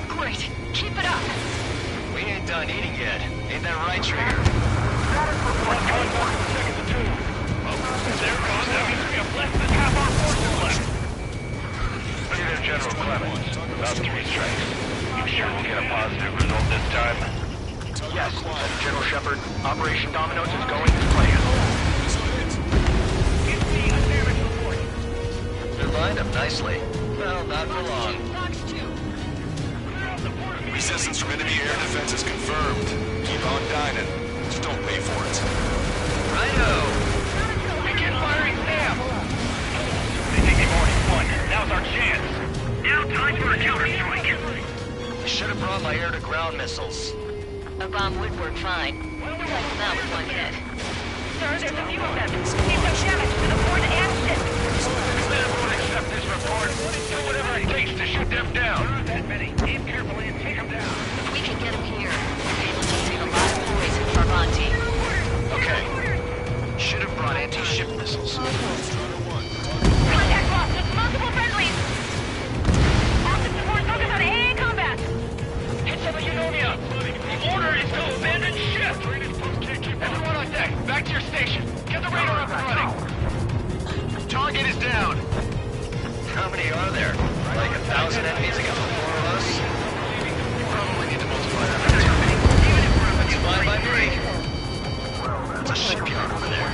Great. Keep it up. We ain't done eating yet. Ain't that right, Trigger? That means we have less than half our forces left. Brigadier General Clemens, about 3 strikes. You sure we'll get a positive result this time? Yes, General Shepard. Operation Dominoes is going as planned. Give me a damage report. They're lined up nicely. Well, not for long. Resistance from enemy air defense is confirmed. Keep on dining. Just don't pay for it. Righto! Begin firing Sam! They think they've already won. Now's our chance. Now time for a counterstrike. I should have brought my air-to-ground missiles. A bomb would work fine. We'll wipe them out with one hit. Sir, there's a few of them. They've done damage to the fort and ship. Let everyone accept this report. Do whatever it takes to shoot them down. There aren't that many. Aim carefully and take them down. If we can get them here, we will save a lot of poison for Monty. Okay. Should have brought anti-ship missiles. Contact lost. There's multiple friendlies. Active support focus on AA combat. Hit some of Eunomia. The order is to abandon ship. Everyone on deck. Back to your station. Get the radar up and running. Target is down. How many are there? Like 1,000 enemies against 4 of us? We probably need to multiply that by 2. That's fine by me. There's a shipyard over there.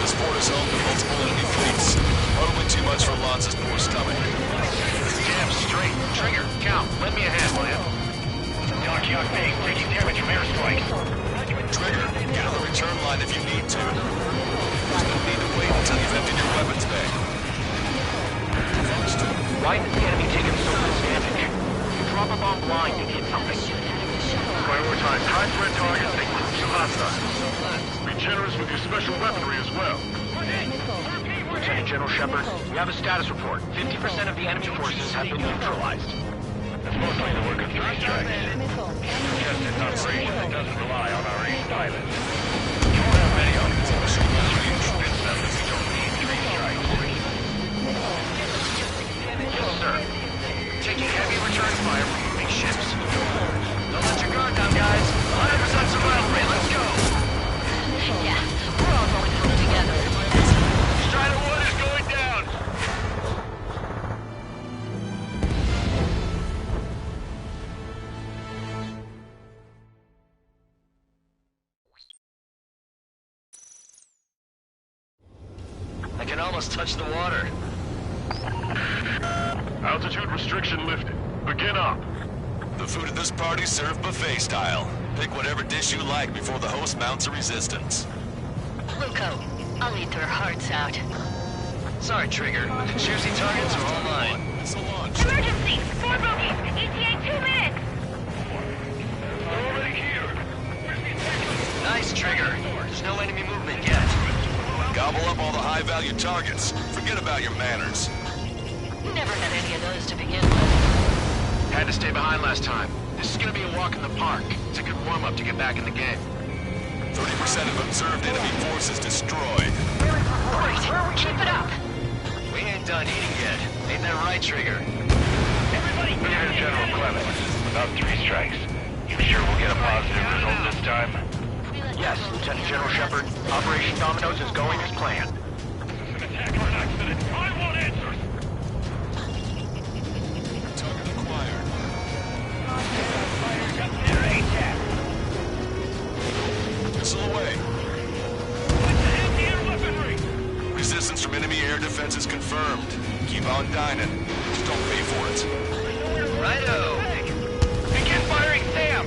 This fort is home to multiple enemy fleets. Probably too much for Lanza's poor stomach. Damn straight. Trigger, Cal, lend me a hand, will you? Dockyard base taking damage from airstrikes. Trigger, get on the return line if you need to. There's no need to wait until you've emptied your weapons bay. Why did the enemy take so much damage? Drop a bomb blind and hit something. Prioritize high-threat targets and crucial hostiles. Be generous with your special weaponry as well. Lieutenant General Shepard, we have a status report. 50% of the enemy forces have been neutralized. That's mostly the work of 3 strikes. Just an operation that doesn't rely on our ace pilots. You won't have many on board. Unless we convince them that we don't need 3 strikes. Yes, sir. Taking heavy return fire from moving ships. Don't let your guard down, guys. 100% survival rate. Let's go. Yeah, we're all going through together. Strider 1 is going down. I can almost touch the water. Altitude restriction lifted. Begin up. The food at this party served buffet style. Pick whatever dish you like before the host mounts a resistance. Luco, I'll eat their hearts out. Sorry, Trigger, but the juicy targets are all mine. Missile launch. Emergency! 4 bogeys! ETA 2 minutes! Already here. Where's the attack coming? Nice, Trigger. There's no enemy movement yet. Gobble up all the high-value targets. Forget about your manners. Never had any of those to begin with. Had to stay behind last time. This is gonna be a walk in the park. It's a good warm-up to get back in the game. 30% of observed enemy forces destroyed. Great. Keep it up. We ain't done eating yet. Ain't that right, Trigger? Everybody, Brigadier General Clemens, about 3 strikes. You sure we'll get a positive result this time? Yes, Lieutenant General Shepard. Operation Dominoes is going as planned. an attack or an accident. I want answers. Target acquired. Fighters up there, ATAC. Missile away. What's the anti-air weaponry? Resistance from enemy air defense is confirmed. Keep on dining. Just don't pay for it. Righto. Begin firing Sam.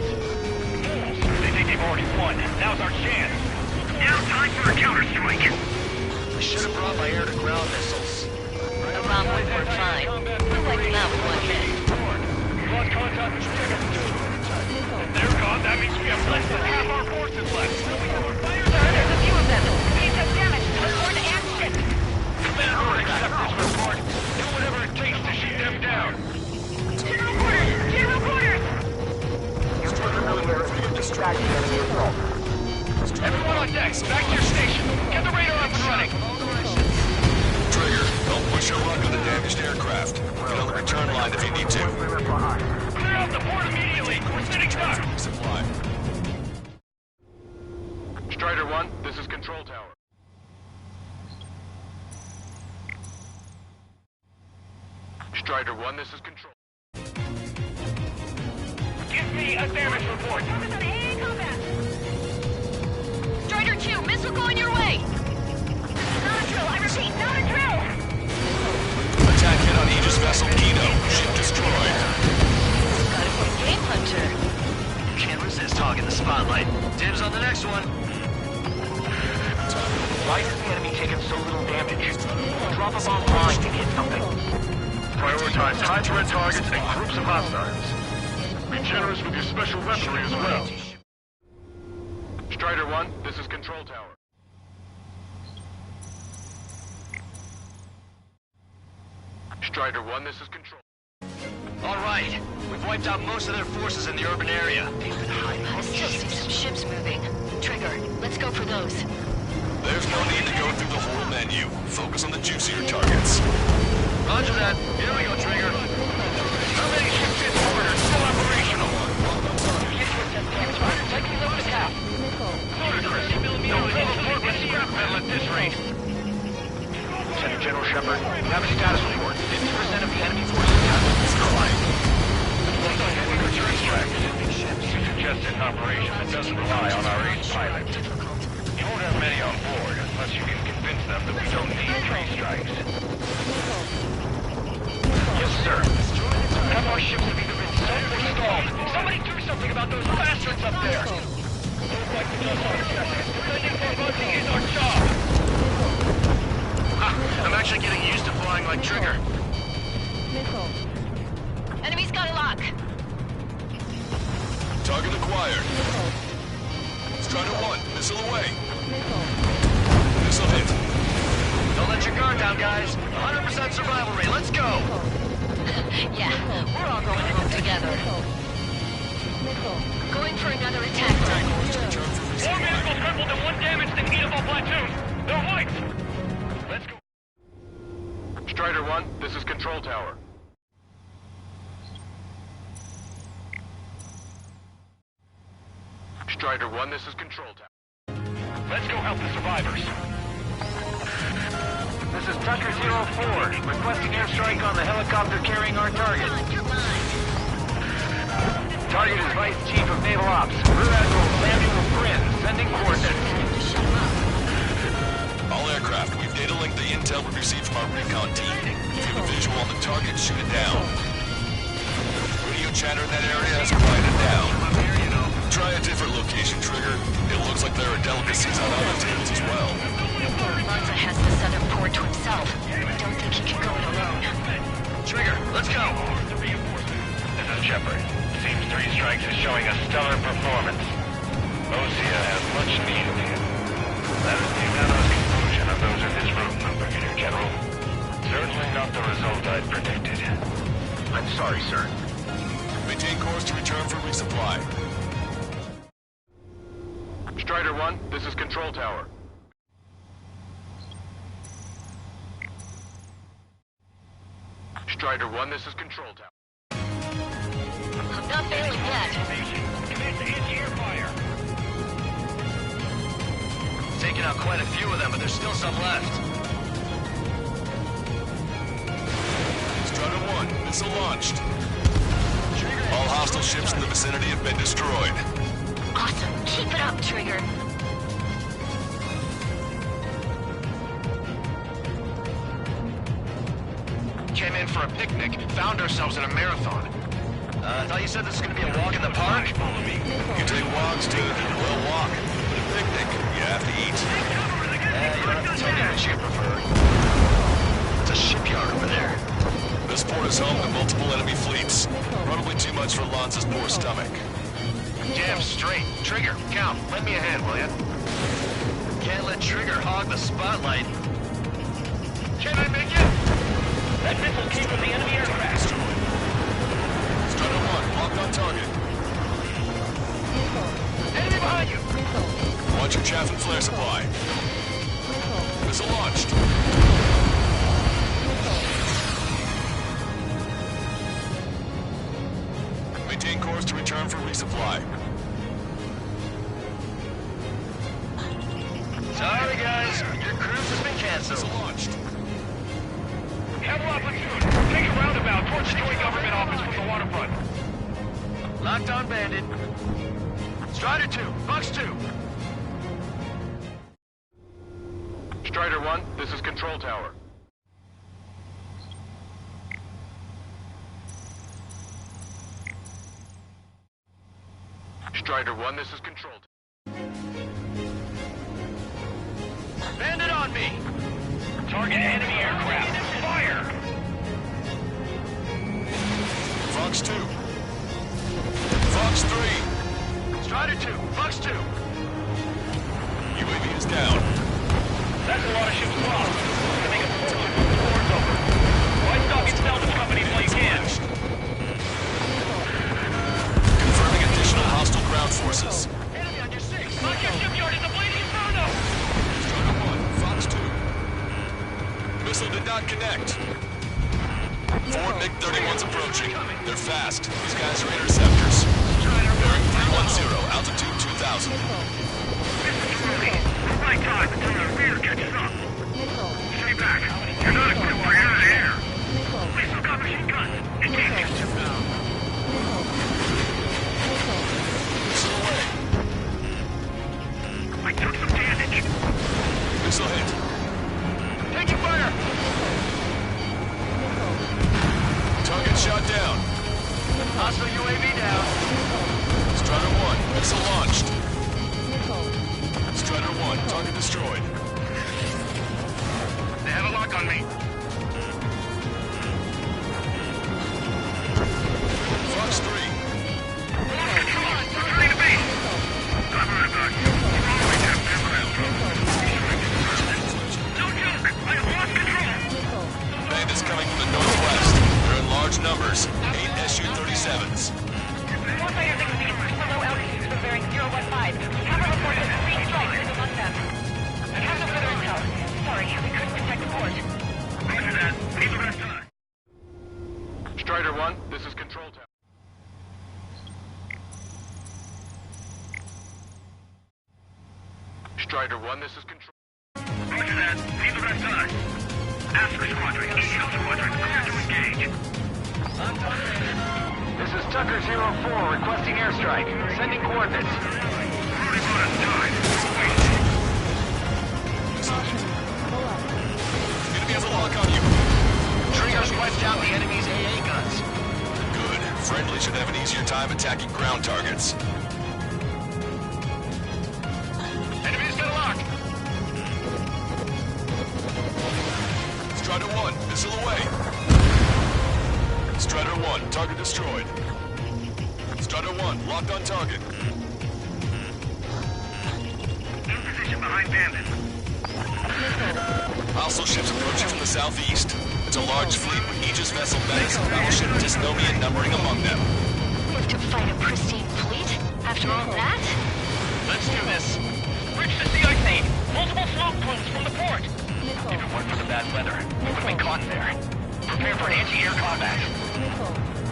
They think they've already won. Now's our chance. Now time for a counterstrike. I should have brought my air-to-ground missiles. A bomb would work fine. We'll wipe them out with one hit. Lost contact with Trigger. you down. Everyone on deck, back to your station. Get the radar up and running. Trigger, don't push your luck on the damaged aircraft. Get on the return line if you need to. Clear out the port immediately. We're sitting ducks. Supply. Strider 1, this is Control Tower. Strider 1, this is Control. Give me a damage report. Strider 2, missile going your way! Not a drill, I repeat, not a drill! Attack hit on Aegis vessel Kino. Ship destroyed. Got it from Game Hunter. Can't resist hogging the spotlight. Dibs on the next one. Why is the enemy taking so little damage? Drop a bomb line to hit something. Prioritize high-threat targets and groups of hostiles. Be generous with your special weaponry as well. Strider 1, this is Control Tower. Strider 1, this is Control. All right. We've wiped out most of their forces in the urban area. They've been hiding. I still see some ships moving. Trigger, let's go for those. There's no need to go through the whole menu. Focus on the juicier targets. Roger that. Here we go, Trigger. How many ships in orbit are still operational? Taking them to tap. Ludicrous. They'll fill the port with scrap metal at this rate. Lieutenant General Shepard, we have a status report. 50% of the enemy forces have been destroyed. You suggested an operation that doesn't rely on our ace pilots. You won't have many on board unless you can convince them that we don't need 3 strikes. Yes, sir. Half our ships have either been sunk or stalled. Somebody do something about those bastards up there! Don't like to just on a second. Sending for Bunty is our job! I'm actually getting used to flying like Trigger. Enemy's got a lock. Target acquired. Strider 1, missile away. Missile hit. Don't let your guard down, guys. 100% survival rate. Let's go. Yeah, we're all going home together. Going for another attack. More vehicles crippled and 1 damaged in Eatable platoon. They're white. Let's go. Strider 1, this is Control Tower. Strider 1, this is Control Tower. Let's go help the survivors. This is Tucker 04, requesting airstrike on the helicopter carrying our target. Target is Vice Chief of Naval Ops, Rear Admiral Samuel Bryn, sending coordinates. All aircraft, we've data linked the intel we received from our recon team. If you have a visual on the target, shoot it down. Radio chatter in that area has quieted down. Try a different location, Trigger. It looks like there are delicacies on other tables as well. Lanza has the southern port to himself. Don't think he can go it alone. Trigger, let's go. This is Shepard. Seems 3 strikes is showing a stellar performance. Osea has much needed him. That is the unanimous conclusion of those in this room, Brigadier General. Certainly not the result I'd predicted. I'm sorry, sir. Maintain course to return for resupply. Strider 1, this is Control Tower. Strider 1, this is Control Tower. I'm not failing yet. Commence anti-air fire. Taking out quite a few of them, but there's still some left. Strider 1, missile launched. All hostile ships in the vicinity have been destroyed. Awesome. Keep it up, Trigger. Came in for a picnic, found ourselves in a marathon. I thought you said this was gonna be a walk in the park? You take walks, dude. Well, walk. But a picnic, you have to eat. You don't have to tell me what you prefer. It's a shipyard over there. This port is home to multiple enemy fleets. Probably too much for Lanza's poor stomach. Damn straight. Trigger, count. Lend me a hand, will ya? Can't let Trigger hog the spotlight. Can I make it? That missile came from the enemy aircraft. Strider 1, locked on target. Enemy behind you! Watch your chaff and flare supply. Missile launched. Maintain course to return for resupply. Sorry, guys. Your cruise has been canceled. Missile launched. Cavalry platoon, take a roundabout towards the joint government office from the waterfront. Locked on, Bandit. Strider 2, Fox 2. Strider 1, this is Control Tower. Strider 1, this is Control Tower. Bandit on me! Target enemy aircraft. Fire! Fox 2. Fox 3. Strider 2, Fox 2. UAV is down. That's a lot of ships lost. To make a fortune when the war's over. Why stock and salvage companies while you can? Confirming additional hostile ground forces. Enemy on your 6. Lock your shipyard is a bleeding inferno! Strider 1, Fox 2. Missile did not connect. 4 MiG-31s approaching. They're fast. These guys are interceptors. Bearing 310, altitude 2000. Right time until the rear catches up. Stay back. You're not equipped for air-to-air. We still got machine guns. It can't catch you now. Missile away. I took some damage. Missile hit. Taking fire! Target shot down. Hostile UAV down. Strider 1, missile launched. Strider 1, target destroyed. They have a lock on me. Fox 3. Come on, returning to base. I'm right about you. Always have to no joke. I have lost control. Bandits coming from the northwest. They're in large numbers. 8 Su-37s. Warfighter 16, below altitude from bearing 015. Cover report that 3 strikes is among them. I have no further intel. Sorry, we couldn't protect the port. Roger that. Leave the rest to us. Strider 1, this is Control Tower. Strider 1, this is Control. Roger that. Leave the rest to us. Ask the squadron. EL squadron. Clear to engage. This is Tucker 04 requesting airstrike. Sending coordinates. Running out of time. Enemy has a lock on you. Triggers wiped out the enemy's AA guns. Good. Friendly should have an easier time attacking ground targets. Enemy's got a lock. Strider 1, missile away. Strider 1, target destroyed. Strider 1, locked on target. In position behind Bandit. Hostile ships approaching from the southeast. It's a large fleet with Aegis vessel banks and battleship Dystonia numbering among them. Live to fight a pristine fleet? After all that? Let's do this. Bridge to sea ice aid. Multiple smoke plumes from the port. If it weren't for the bad weather, we would have been caught there. Prepare for anti-air combat.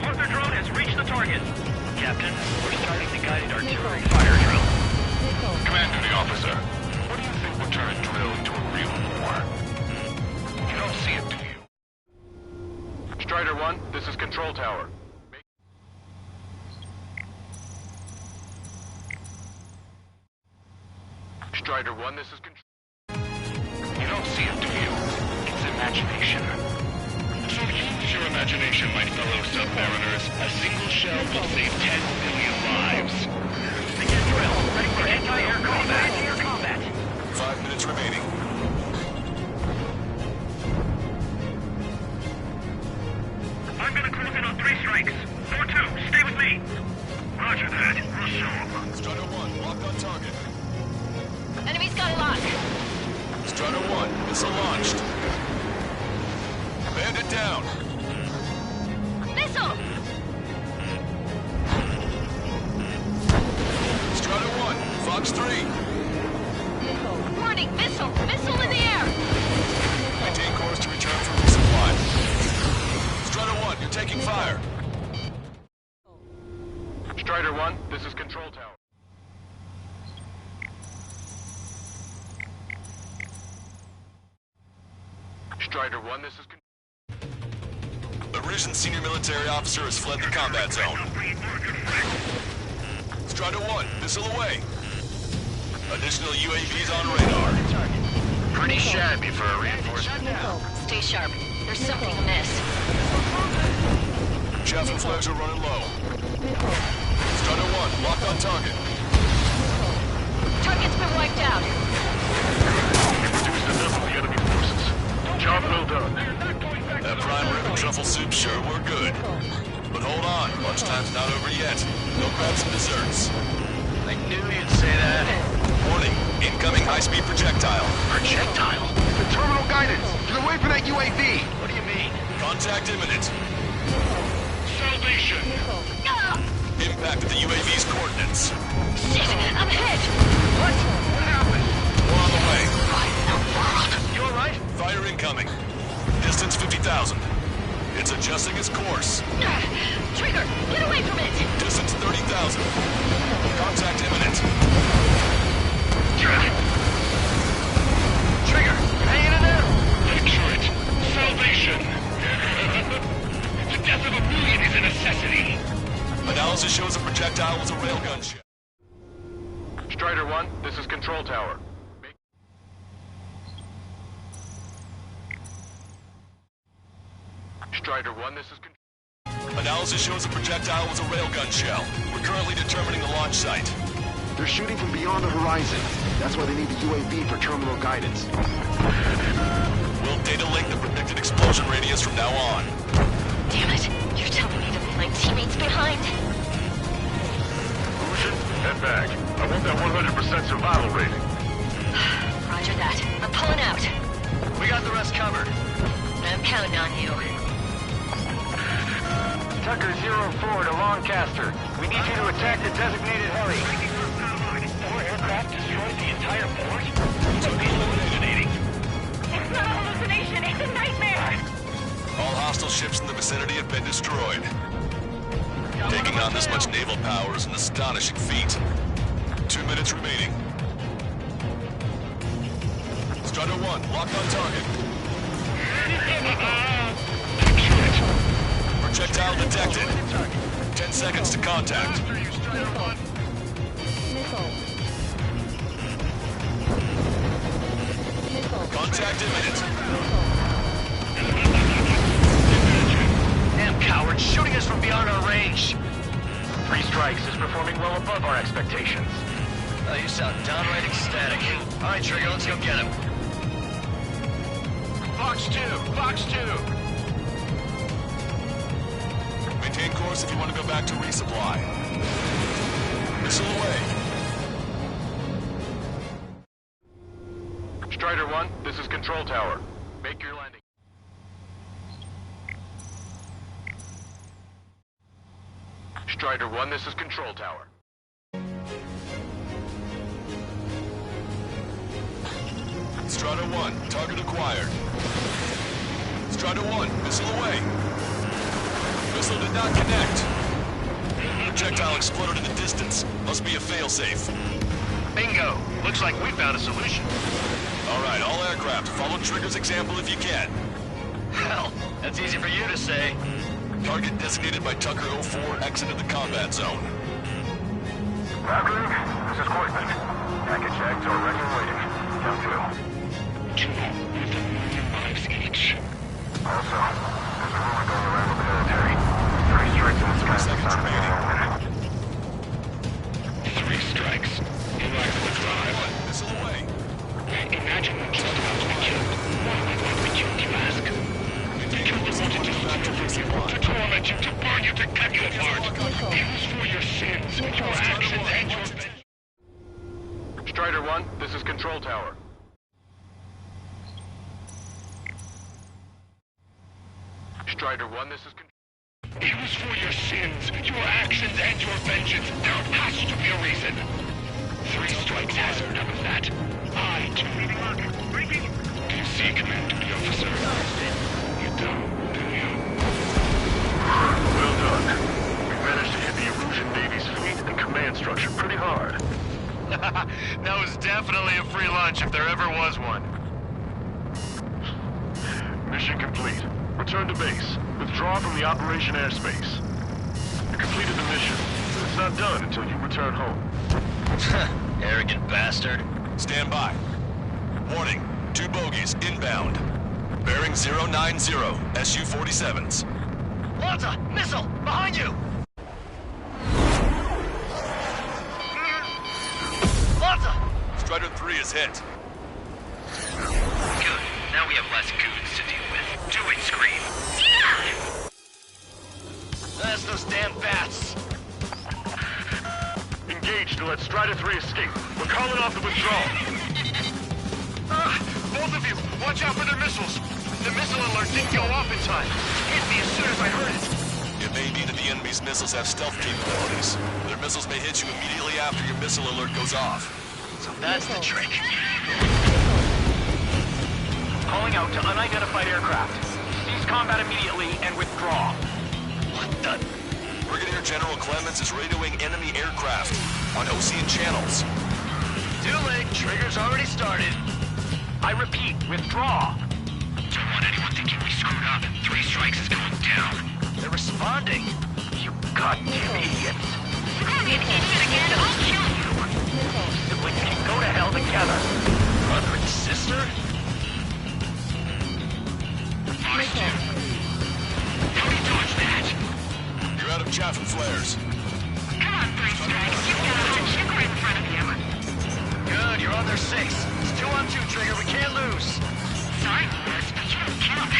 Hunter drone has reached the target. Captain, we're starting the guided artillery fire drill. Command duty officer, what do you think will turn a drill into a real war? You don't see it, do you? Strider 1, this is Control Tower. Strider 1, this is Control. You don't see it, do you? It's imagination. So use your imagination, my fellow submariners. A single shell will save 10 million lives. Begin drill. Ready for anti-air combat. Anti-air combat. 5 minutes remaining. I'm gonna close in on 3 strikes. 4-2, stay with me. Roger that. We'll show 'em. Strider 1, locked on target. Enemy's got a lock. Strider 1, missile launched. Bandit down. Missile! Strider 1, Fox 3. Warning, missile! Missile in the air! Maintain course to return for resupply. Strider 1, you're taking fire. Strider 1, this is Control Tower. Strider 1, this is... A risen senior military officer has fled the combat zone. Strider 1, missile away. Additional UAVs on radar. Pretty shabby for a reinforcement. Stay sharp. There's something amiss. Chaff and flares are running low. Strider 1, locked on target. Target's been wiped out. Reduced enough of the enemy forces. Job well done. That prime rib and truffle soup sure were good. But hold on, lunchtime's not over yet. Go grab some desserts. I knew you'd say that. Warning, incoming high-speed projectile. Projectile? The terminal guidance! Get away from that UAV! What do you mean? Contact imminent. Salvation! Impact at the UAV's coordinates. Shit! I'm hit! What? What happened? More on the way. You alright? Fire incoming. Distance 50,000. It's adjusting its course. Trigger! Get away from it! Distance 30,000. Contact imminent. Trigger! Hanging in there? Picture it! Salvation! The death of a million is a necessity! Analysis shows the projectile was a railgun ship. Strider 1, this is Control Tower. Strider 1, this is Control... Analysis shows the projectile was a railgun shell. We're currently determining the launch site. They're shooting from beyond the horizon. That's why they need the UAV for terminal guidance. We'll data link the predicted explosion radius from now on. Damn it! You're telling me to leave my teammates behind? Lucian, head back. I want that 100% survival rating. Roger that. I'm pulling out. We got the rest covered. I'm counting on you. Tucker 04 to Lancaster. We need you to attack the designated heli. 4 aircraft destroyed the entire port? It's hallucinating. It's not a hallucination. It's a nightmare. All hostile ships in the vicinity have been destroyed. Taking on this much naval power is an astonishing feat. 2 minutes remaining. Strider 1, locked on target. Projectile detected. 10 seconds to contact. Contact imminent. Damn cowards, shooting us from beyond our range. 3 strikes is performing well above our expectations. Oh, you sound downright ecstatic. All right, Trigger, let's go get him. Fox 2, Fox 2. Maintain course if you want to go back to resupply. Missile away. Strider 1, this is Control Tower. Make your landing. Strider 1, this is Control Tower. Strider 1, target acquired. Strider 1, missile away. Missile did not connect. Projectile exploded in the distance. Must be a failsafe. Bingo! Looks like we found a solution. All right, all aircraft, follow Trigger's example if you can. Hell, that's easy for you to say. Target designated by Tucker 04 exited the combat zone. Valkyrie, this is Courtman. Package X are ready and waiting. Down 2 with 1,000,000 lives each. Also, there's a rumor going around with the military. 3 strikes in the sky this time of the 3 strikes. You like the drive? Missile away. Imagine we're just about to be killed. Why would we killed, you ask? Because they wanted to steal from you, to torment you, to burn you, to cut you apart. It was for your sins, your actions, and your... Strider 1, this is Control Tower. Strider 1, this is... It was for your sins, your actions, and your vengeance. There has to be a reason. 3 strikes has heard of that. I, too. Do you see, Command Duty Officer? You don't, do you? Well done. We managed to hit the Erusian Navy's fleet and command structure pretty hard. That was definitely a free lunch if there ever was one. Mission complete. Return to base. Withdraw from the operation airspace. You completed the mission, but it's not done until you return home. Arrogant bastard. Stand by. Warning, 2 bogies inbound. Bearing 090, SU-47s. Lanza! Missile! Behind you! Lanza! Strider 3 is hit. Good. Now we have less goons to deal with. Do it, Scream. That's those damn bats. Engage to let Strider 3 escape. We're calling off the withdrawal. Both of you, watch out for their missiles. The missile alert didn't go off in time. Hit me as soon as I heard it. It may be that the enemy's missiles have stealth capabilities. Their missiles may hit you immediately after your missile alert goes off. So that's the trick. Calling out to unidentified aircraft. Cease combat immediately and withdraw. What the? Brigadier General Clemens is radioing enemy aircraft on Ocean channels. Too late. Trigger's already started. I repeat, withdraw. Don't want anyone thinking we screwed up. 3 strikes is going down. They're responding. You goddamn idiots. You call me an idiot again, I'll kill you! Siblings can go to hell together. Brother and sister? How do you dodge that? You're out of chaff and flares. Come on, 3 strikes, you've got a hot sugar in front of you. Good, you're on their 6. It's 2 on 2, Trigger. We can't lose. Sorry, Wuss, but you don't count. 2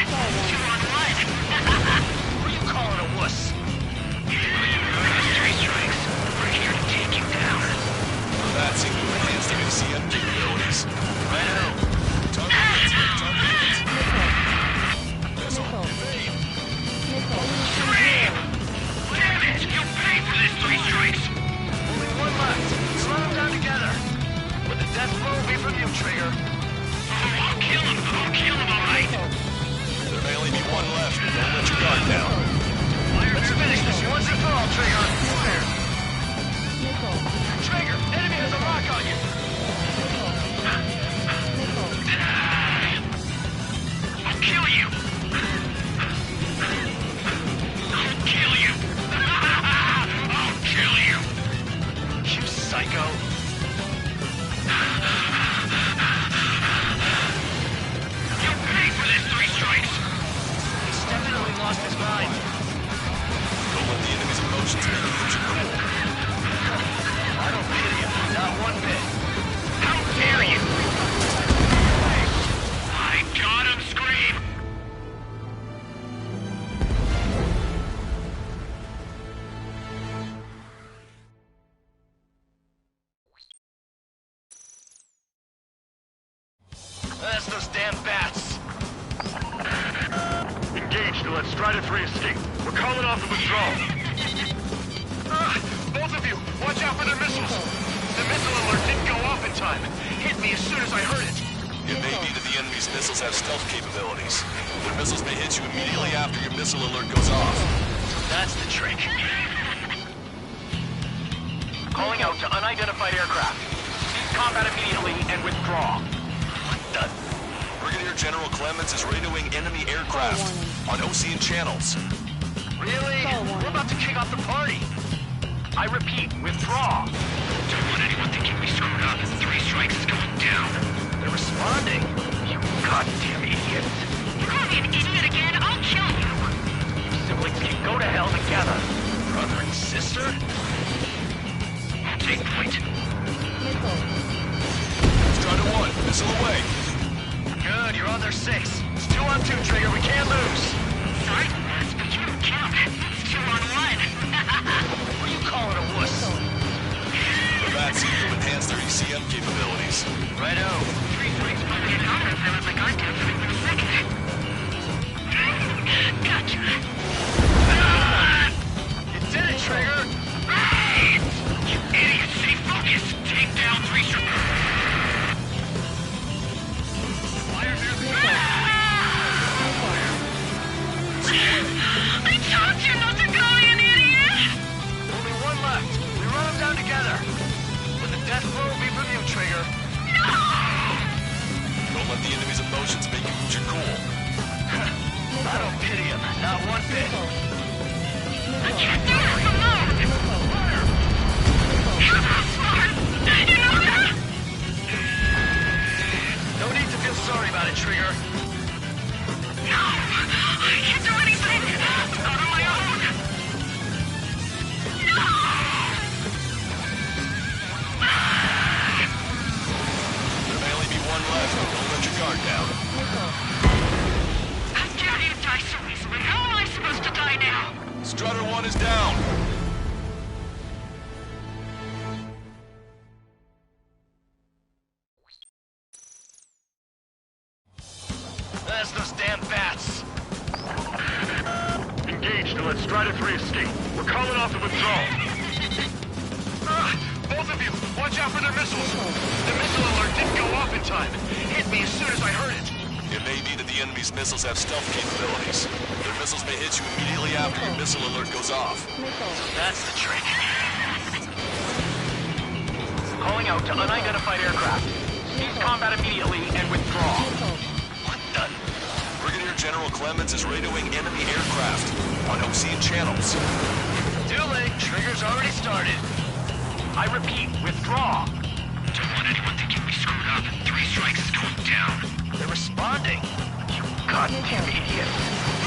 on 1. What are you calling a wuss? 3 strikes. We're here to take you down. That seemed to enhance their ACM capabilities. Righto. Target hit. Missile, evade. Scream! Damn it! You'll pay for this 3 strikes! Only 1 left. Slow them down together. But the death blow will be from you, Trigger. I'll kill him, all right? There may only be 1 left. Don't let your guard down. Let's finish this once and for all, Trigger. Trigger, enemy has a lock on you. I'll kill you! I'll kill you! I'll kill you! You psycho. You'll pay for this 3 strikes! He's definitely lost his mind. Don't let the enemy's emotions make you lose your cool. I don't pity him. Not 1 bit. How dare you! I got him, Scream! That's those damn bats. Engage to let Strider 3 escape. We're calling off the withdrawal. Both of you, watch out for their missiles! The missile alert didn't go off in time. Hit me as soon as I heard it. It may be that the enemy's missiles have stealth capabilities. Their missiles may hit you immediately after your missile alert goes off. That's the trick. Calling out to unidentified aircraft. Cease combat immediately and withdraw. What the? Brigadier General Clemens is radioing enemy aircraft on Ocean channels. Really? We're about to kick off the party. I repeat, withdraw. Don't want anyone thinking we screwed up. 3 strikes is going down. They're responding. You goddamn idiots. You call me an idiot again, I'll kill you! Siblings can go to hell together. Brother and sister? I'll take point. Strider 1, missile away. Good, you're on their 6. It's 2 on 2, Trigger. We can't lose. Sorry, Wuss, but you don't count. It's 2 on 1. What are you calling a wuss? The bats seem to enhance their ECM capabilities. Righto. 3 strikes probably an honor if I let my guard down for a second. Gotcha. 1 is down. That's those damn bats. Engaged to let Strider 3 escape. We're calling off the withdrawal. Both of you, watch out for their missiles. The missile alert didn't go off in time. It hit me as soon as I heard it. It may be that the enemy's missiles have stealth capabilities. Their missiles may hit you immediately after your missile alert goes off. That's the trick. Calling out to unidentified aircraft. Cease combat immediately and withdraw. What the? Brigadier General Clemens is radioing enemy aircraft on Ocean channels. Too late. Trigger's already started. I repeat, withdraw. Don't want anyone thinking we screwed up. 3 strikes is going down. They're responding. You goddamn idiot.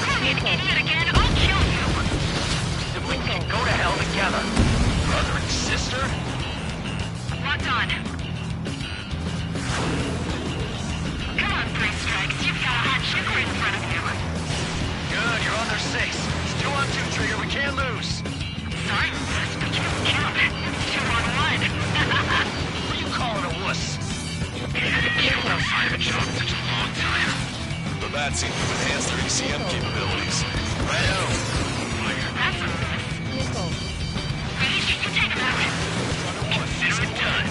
An idiot again? I'll kill you! Siblings can go to hell together. Brother and sister? Locked on. Come on, 3 strikes. You've got a hot sugar in front of you. Good, you're on their 6. It's 2 on 2, Trigger. We can't lose. Sorry, but you don't count. It's 2 on 1. What are you calling a wuss? Killed outside of a job such a long time. The bats seem to enhance their ECM capabilities. Righto. That's a miss. Ready? Take him out. Consider it done.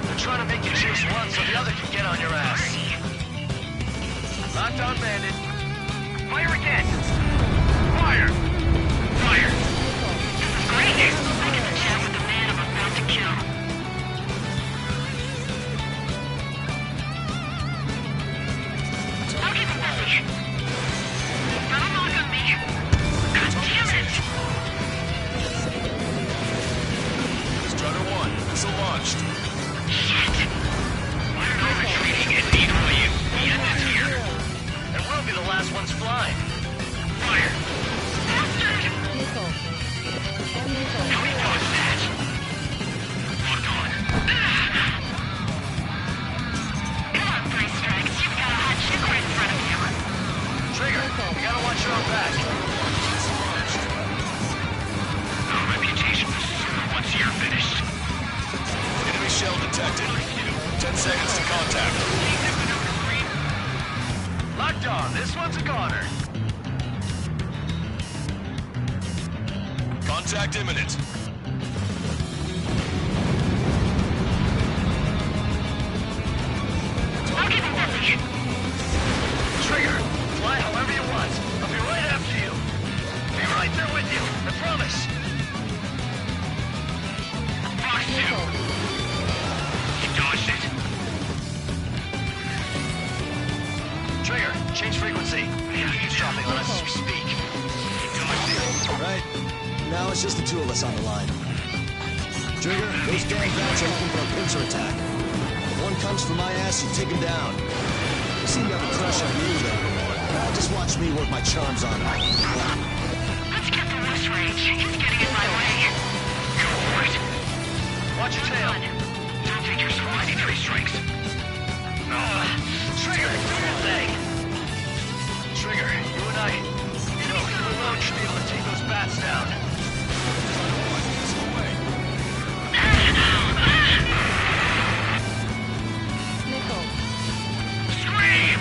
They're trying to make you chase one so the other can get on your ass. Locked on, Bandit. Fire again. Fire! Fire! This is great. I get to chat with the man I'm about to kill. I'll keep him busy. Don't knock on me. God damn it! Strider 1, missile launched. Shit! Why are they retreating and need all you? The end is here. And we'll be the last ones flying. Fire! Bastard! How do you dodge that? Locked on. Come on, 3 strikes. You've got a hot sugar in front of you. Trigger, you gotta watch your own back. Our reputation will soar once you're finished. Enemy shell detected. 10 seconds to contact. Locked on. This one's a goner. Contact imminent. I'll keep him busy. Trigger, fly however you want. I'll be right after you. Be right there with you. I promise. Fox 2! You dodged it. Trigger, change frequency. He's dropping on us as we speak. You dodged it. Right. Now it's just the 2 of us on the line. Trigger, those damn bats are looking for a pincer attack. If one comes for my ass, you take him down. They seem to have a crush on you, though. Just watch me work my charms on him. Let's get the west range. He's getting in my way. Go for it. Watch your tail. Don't think you're surviving 3 strikes. Trigger, do your thing. Trigger, you and I, you alone should be able to take those bats down. Scream!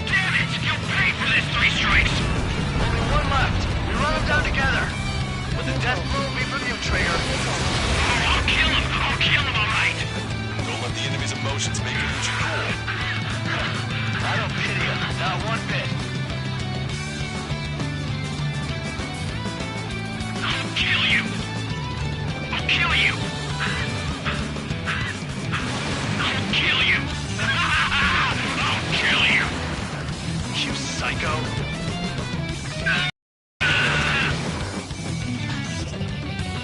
Damn it! You'll pay for this 3 strikes! Only one left. We run them down together. With the death blow be from you, Trigger. Oh, I'll kill him! I'll kill him, all right! Don't let the enemy's emotions make you lose your cool. I don't pity him, not one bit. I'll kill you! I'll kill you! I'll kill you! I'll kill you! You psycho.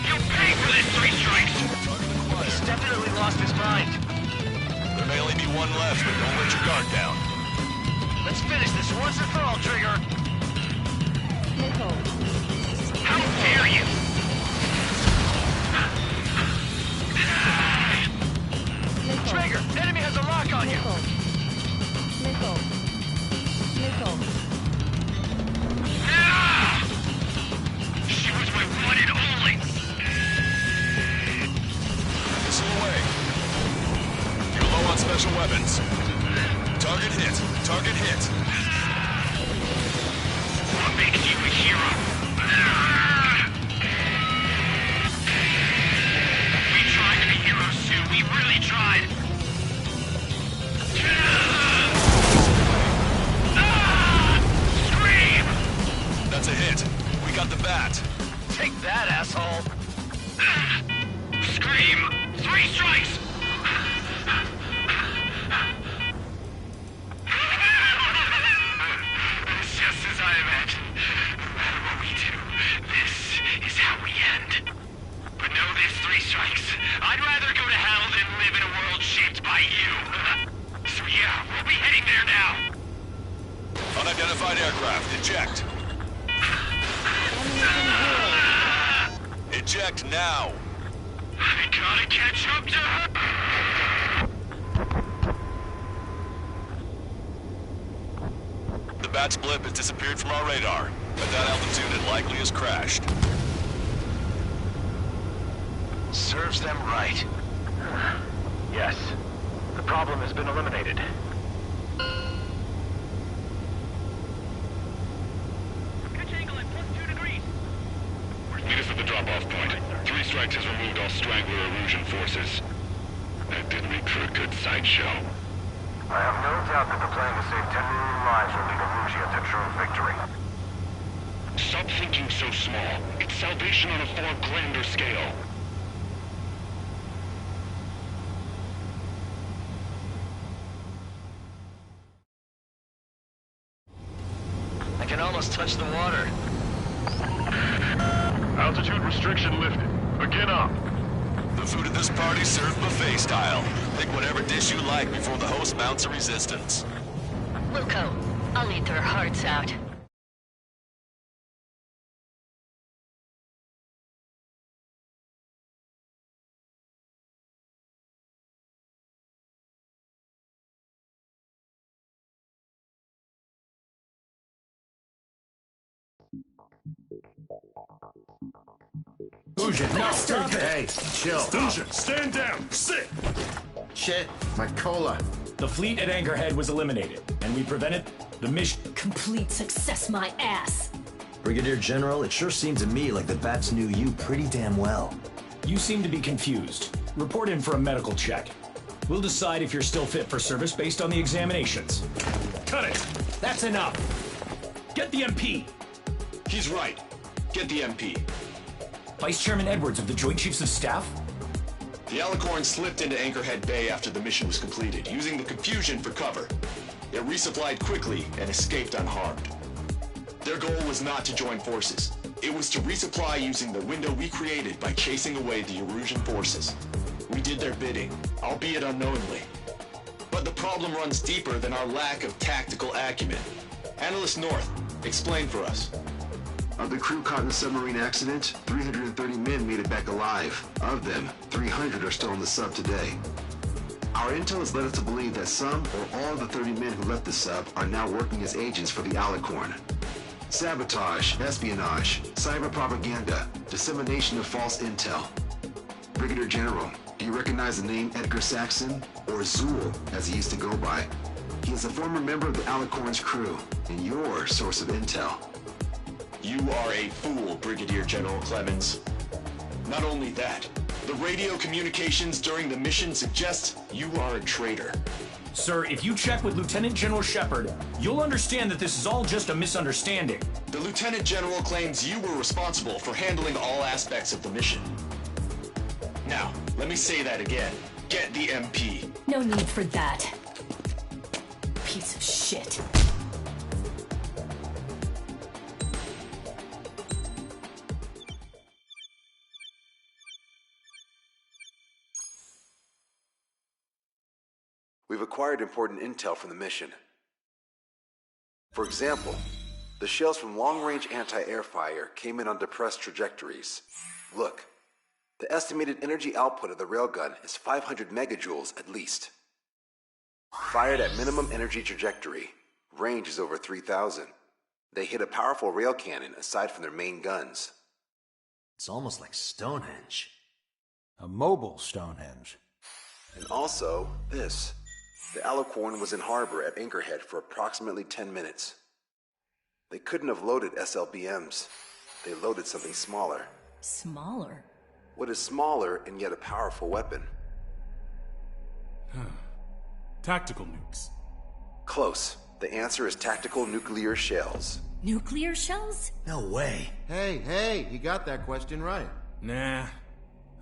You'll pay for this 3 strikes! He's definitely lost his mind. There may only be one left, but don't let your guard down. Let's finish this once and for all, Trigger. How dare you! Trigger, enemy has a lock on you. Ah! She was my tried. Scream! That's a hit. We got the bat. Take that, asshole. Scream! 3 strikes! It's just as I imagined. No matter what we do, this is how we end. But know this, 3 strikes. I'd rather go to hell than live in a world shaped by you. So yeah, we'll be heading there now. Unidentified aircraft, eject. Eject now. I gotta catch up to her. The bat's blip has disappeared from our radar. At that altitude, it likely has crashed. Serves them right. Yes. The problem has been eliminated. Pitch angle at +2 degrees. Meet us at the drop-off point. 3 strikes has removed all Strangler Erosion forces. That did make for a good sideshow. I have no doubt that the plan to save 10 million lives will lead Erusia to true victory. Stop thinking so small. It's salvation on a far grander scale. I can almost touch the water. Altitude restriction lifted. Begin up. The food at this party served buffet style. Pick whatever dish you like before the host mounts a resistance. Wilco, I'll eat their hearts out. Fusion, no, stop it! Hey, chill. Fusion, stand down. Sit. Shit, my cola. The fleet at Anchorhead was eliminated, and we prevented the mission. Complete success, my ass. Brigadier General, it sure seemed to me like the bats knew you pretty damn well. You seem to be confused. Report in for a medical check. We'll decide if you're still fit for service based on the examinations. Cut it! That's enough! Get the MP! He's right. Get the MP. Vice Chairman Edwards of the Joint Chiefs of Staff? The Alicorn slipped into Anchorhead Bay after the mission was completed, using the confusion for cover. It resupplied quickly and escaped unharmed. Their goal was not to join forces. It was to resupply using the window we created by chasing away the Erusian forces. We did their bidding, albeit unknowingly. But the problem runs deeper than our lack of tactical acumen. Analyst North, explain for us. Of the crew caught in the submarine accident, 330 men made it back alive. Of them, 300 are still in the sub today. Our intel has led us to believe that some or all of the 30 men who left the sub are now working as agents for the Alicorn. Sabotage, espionage, cyber propaganda, dissemination of false intel. Brigadier General, do you recognize the name Edgar Saxon, or Zool, as he used to go by? He is a former member of the Alicorn's crew, and your source of intel. You are a fool, Brigadier General Clemens. Not only that, the radio communications during the mission suggest you are a traitor. Sir, if you check with Lieutenant General Shepard, you'll understand that this is all just a misunderstanding. The Lieutenant General claims you were responsible for handling all aspects of the mission. Now, let me say that again. Get the MP. No need for that. Piece of shit. We've acquired important intel from the mission. For example, the shells from long-range anti-air fire came in on depressed trajectories. Look, the estimated energy output of the railgun is 500 megajoules at least. Fired at minimum energy trajectory, range is over 3,000. They hit a powerful rail cannon aside from their main guns. It's almost like Stonehenge. A mobile Stonehenge. And also, this. The Alicorn was in harbor at Anchorhead for approximately 10 minutes. They couldn't have loaded SLBMs. They loaded something smaller. Smaller? What is smaller and yet a powerful weapon? Tactical nukes. Close. The answer is tactical nuclear shells. Nuclear shells? No way. Hey, he got that question right. Nah,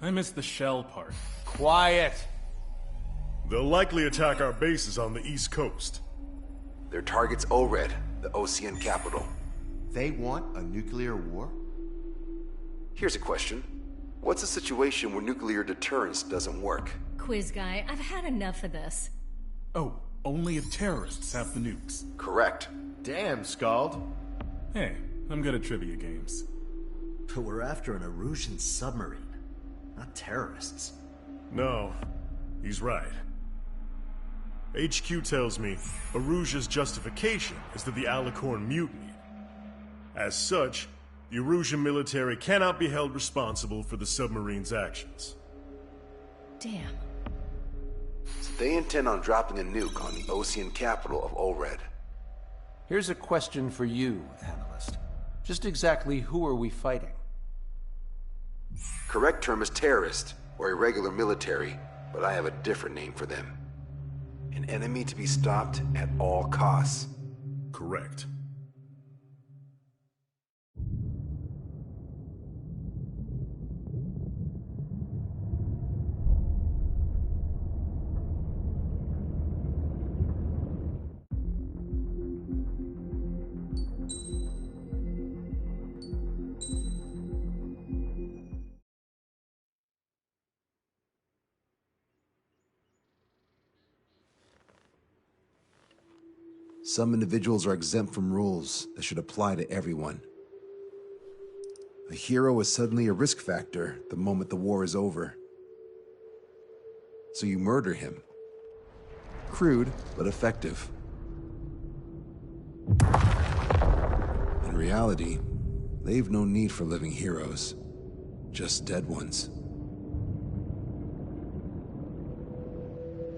I missed the shell part. Quiet. They'll likely attack our bases on the East Coast. Their target's ORED, the Ocean capital. They want a nuclear war? Here's a question. What's a situation where nuclear deterrence doesn't work? Quiz guy, I've had enough of this. Oh, only if terrorists have the nukes. Correct. Damn, Scald. Hey, I'm good at trivia games. But we're after an Erusian submarine, not terrorists. No, he's right. HQ tells me Erusia's justification is that the Alicorn mutinied. As such, the Erusian military cannot be held responsible for the submarine's actions. Damn. So they intend on dropping a nuke on the Ocean capital of ORED. Here's a question for you, analyst. Just exactly who are we fighting? Correct term is terrorist, or irregular military, but I have a different name for them. An enemy to be stopped at all costs. Correct. Some individuals are exempt from rules that should apply to everyone. A hero is suddenly a risk factor the moment the war is over. So you murder him. Crude, but effective. In reality, they've no need for living heroes, just dead ones.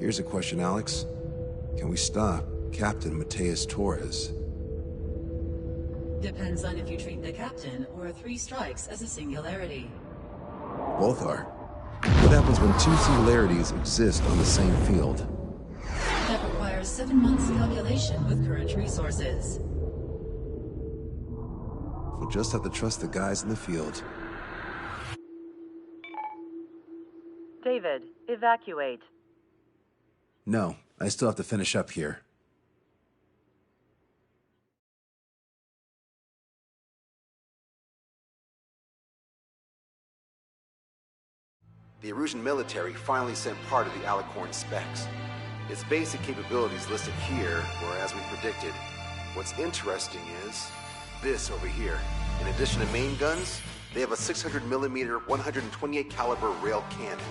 Here's a question, Alex. Can we stop Captain Mateus Torres? Depends on if you treat the captain or 3 strikes as a singularity. Both are. What happens when 2 singularities exist on the same field? That requires 7 months calculation with current resources. We'll just have to trust the guys in the field. David, evacuate. No, I still have to finish up here. The Erusian military finally sent part of the Alicorn specs. Its basic capabilities listed here were as we predicted. What's interesting is this over here. In addition to main guns, they have a 600mm 128 caliber rail cannon.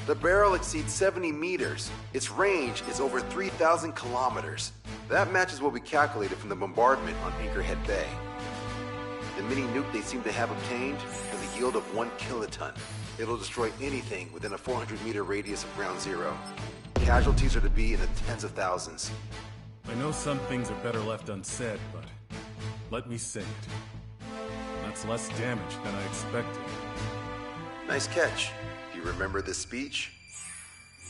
The barrel exceeds 70 meters. Its range is over 3,000 kilometers. That matches what we calculated from the bombardment on Anchorhead Bay. The mini nuke they seem to have obtained has a yield of 1 kiloton. It'll destroy anything within a 400-meter radius of ground zero. Casualties are to be in the tens of thousands. I know some things are better left unsaid, but let me say it. That's less damage than I expected. Nice catch. Do you remember this speech?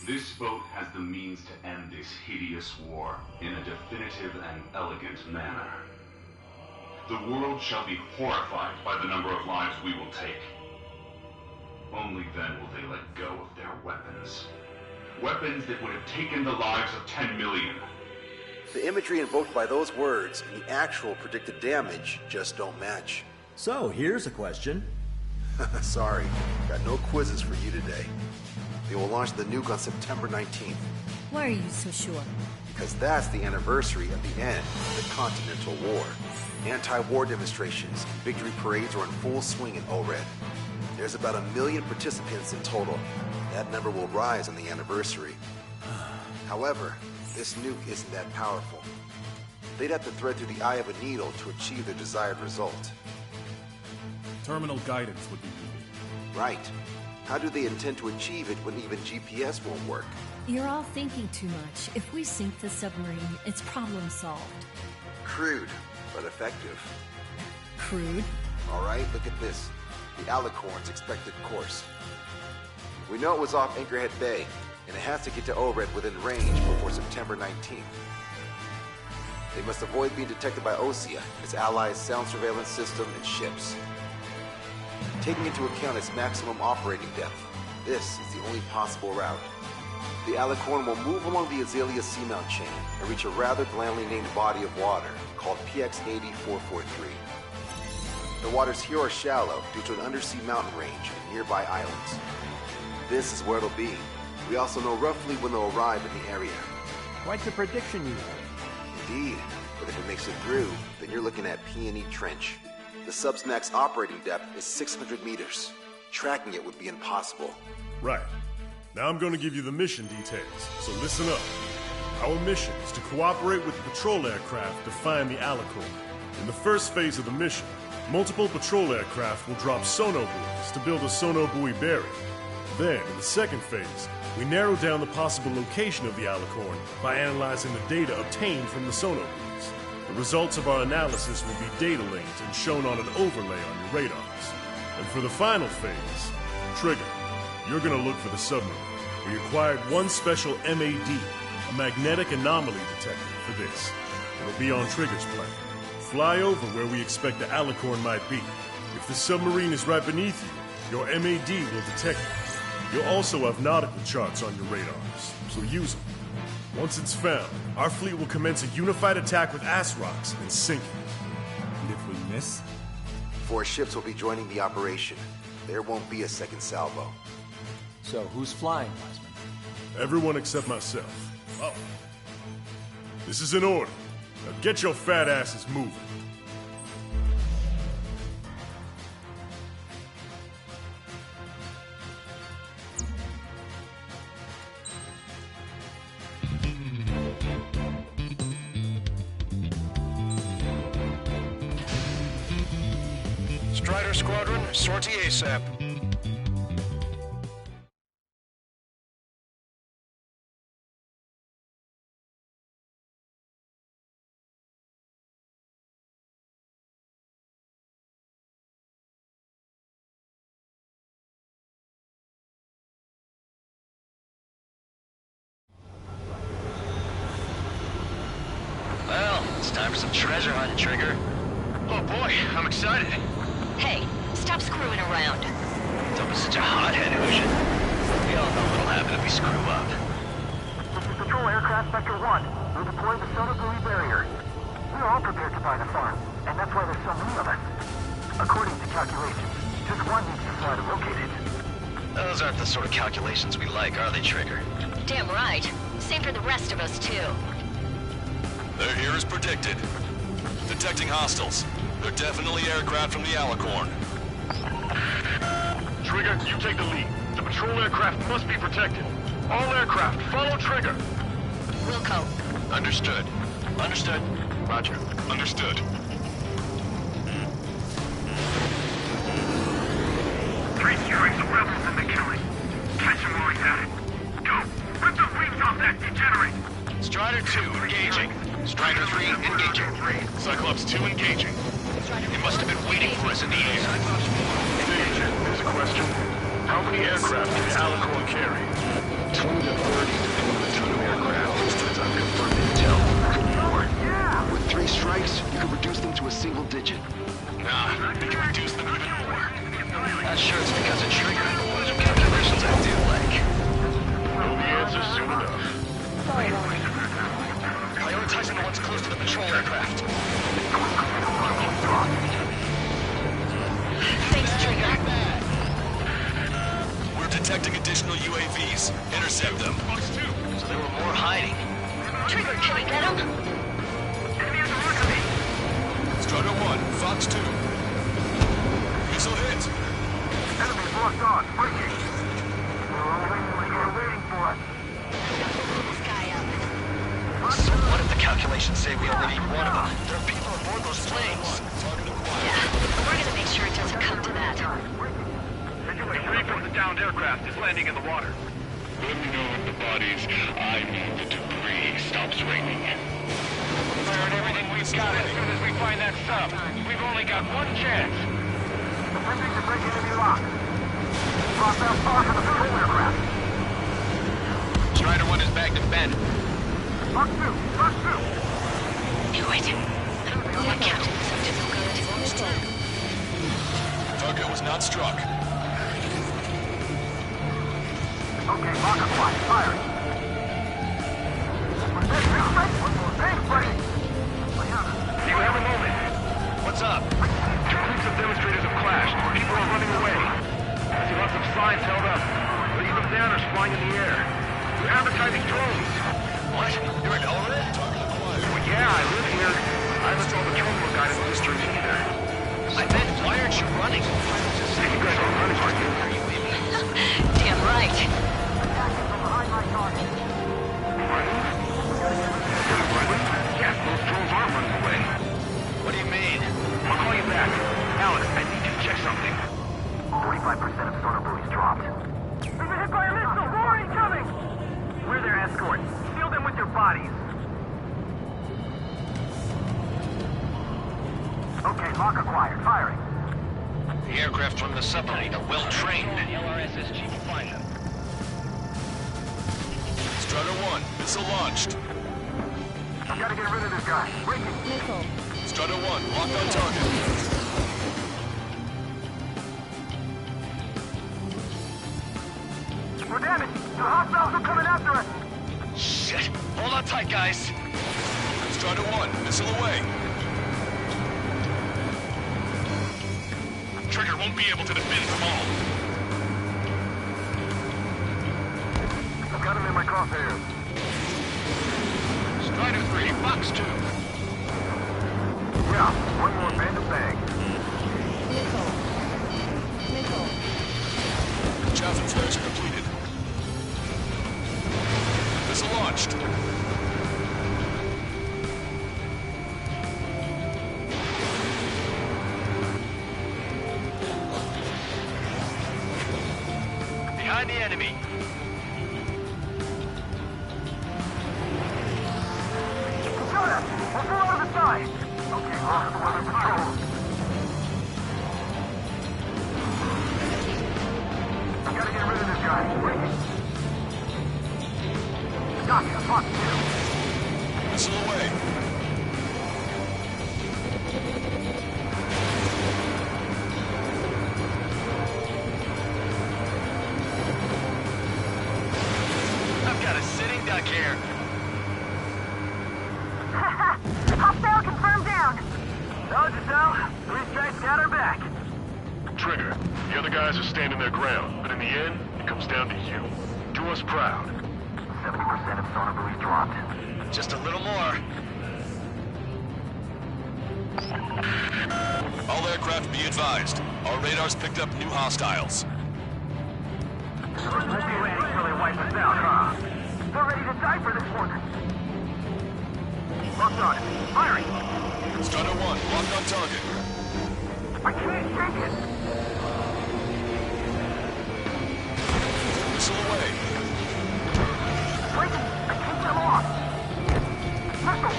This vote has the means to end this hideous war in a definitive and elegant manner. The world shall be horrified by the number of lives we will take. Only then will they let go of their weapons. Weapons that would have taken the lives of 10 million. The imagery invoked by those words and the actual predicted damage just don't match. So, here's a question. Sorry, got no quizzes for you today. They will launch the nuke on September 19th. Why are you so sure? Because that's the anniversary of the end of the Continental War. Anti-war demonstrations and victory parades are in full swing in ORED. There's about 1 million participants in total. That number will rise on the anniversary. However, this nuke isn't that powerful. They'd have to thread through the eye of a needle to achieve their desired result. Terminal guidance would be needed. Right. How do they intend to achieve it when even GPS won't work? You're all thinking too much. If we sink the submarine, it's problem solved. Crude, but effective. Crude? All right, look at this. The Alicorn's expected course. We know it was off Anchorhead Bay. and it has to get to ORED within range before September 19th. They must avoid being detected by OSEA, its allies' sound surveillance system, and ships. Taking into account its maximum operating depth, this is the only possible route. The Alicorn will move along the Azalea seamount chain and reach a rather blandly named body of water called PX-8443. The waters here are shallow due to an undersea mountain range and nearby islands. This is where it'll be. We also know roughly when they'll arrive in the area. Quite the prediction you have. Indeed, but if it makes it through, then you're looking at P&E Trench. The sub's max operating depth is 600 meters. Tracking it would be impossible. Right. Now I'm going to give you the mission details, so listen up. Our mission is to cooperate with the patrol aircraft to find the Alicorn. In the first phase of the mission, multiple patrol aircraft will drop sonobuoys to build a sonobuoy barrier. Then, in the second phase, we narrow down the possible location of the Alicorn by analyzing the data obtained from the sonobuoys. The results of our analysis will be data linked and shown on an overlay on your radars. And for the final phase, Trigger, you're gonna look for the submarine. We acquired one special MAD, a magnetic anomaly detector, for this. It'll be on Trigger's plane. Fly over where we expect the Alicorn might be. If the submarine is right beneath you, your MAD will detect it. You'll also have nautical charts on your radars, so use them. Once it's found, our fleet will commence a unified attack with ass rocks and sink it. And if we miss? 4 ships will be joining the operation. There won't be a second salvo. So who's flying, Wiseman? Everyone except myself. Oh. This is in order. Now get your fat asses moving. Strider Squadron, sortie ASAP. Well, it's time for some treasure hunt, Trigger. Oh boy, I'm excited. Hey, stop screwing around. Don't be such a hothead, Ocean. We all know what'll happen if we screw up. This is Patrol Aircraft Sector 1. We're deploying the sonobuoy barrier. We're all prepared to buy the farm, and that's why there's so many of us. According to calculations, just one needs to fly to locate it. Those aren't the sort of calculations we like, are they, Trigger? Damn right. Same for the rest of us, too. They're here as predicted. Detecting hostiles. They're definitely aircraft from the Alicorn. Trigger, you take the lead. The patrol aircraft must be protected. All aircraft, follow Trigger. Wilco. Understood. Understood. Roger. Understood. 3 strikes of rebels in the killing. Catch them while he's at it. Go! Rip the wings off that degenerate! Strider 2, engaging. Strider 3, engaging. Cyclops 2, engaging. They must have been waiting for us in the air. Sage, there's a question. How many aircraft did the Alicorn carry? 20 to 30, depending on the type of aircraft. That's unconfirmed intel. With 3 strikes, you can reduce them to a single digit. Nah, they can reduce them even more. Not sure it's because of Trigger. Some calculations I do like. Know the answer soon enough. Prioritizing the ones close to the patrol aircraft. Thanks, Trigger. We're detecting additional UAVs. Intercept them. So there were more hiding. Trigger, can we get him? Strider 1, Fox 2. Missile hit. Enemies locked on, breaking. We're waiting for us. So what if the calculations say we only need one of them? There are people aboard those planes. Yeah, we're gonna make sure it doesn't come to that. Debris from the downed aircraft is landing in the water. Let me know if the bodies, I mean the debris, stops raining. Burn everything we've got as soon as we find that sub. We've only got one chance. Attempting to break enemy lock. Drop out far from the patrol aircraft. Ben. Mark 2! Mark 2! Knew it. That captain was up to no good. Target was not struck. Okay, lock up line. Firing. Thanks, buddy. Do you have a moment? What's up? Two groups of demonstrators have clashed. People are running away. I see lots of signs held up. Leave them banners flying in the air. They're advertising drones. What? You're in over it? Well, yeah, I live here. I haven't saw the drone look guide in the district either. I meant, why aren't you running? Hey, you guys aren't running, are you? Damn right. Yes, those drones are running away. What do you mean? I'll call you back. Alex, I need you to check something. 45% of sonar buoys dropped. We've been hit by a missile! More incoming! We're their escort. Seal them with your bodies. Okay, lock acquired. Firing. The aircraft from the submarine are well trained. LRSSG can find them. Strider 1, missile launched. I've got to get rid of this guy. Breaking. Strider 1, locked on target. We're damaged. The hostiles are coming after us. Shit! Hold on tight, guys. Strider 1, missile away. Trigger won't be able to defend them all. I've got him in my crosshairs. Strider 3, box 2. Yeah, one more band of bang. Chaffin flares completed. Missile launched. Behind the enemy. Got it! We'll pull out of the side! Okay, lost the weather patrol. I gotta get rid of this guy. Gotcha, fuck you. Missile away. I've got a sitting duck here. Hostile confirmed down. Told you so. 3 strikes got her back. Trigger, the other guys are standing their ground, but in the end, it comes down to you. Do us proud. 70% of sonar buoys dropped. Just a little more. All aircraft be advised. Our radars picked up new hostiles. Won't be ready till they wipe us out, huh? We're ready to die for this one. Locked on. Firing. Strider 1, locked on target. I can't shake it. Missile away. Wait, I can't get them off. Missile.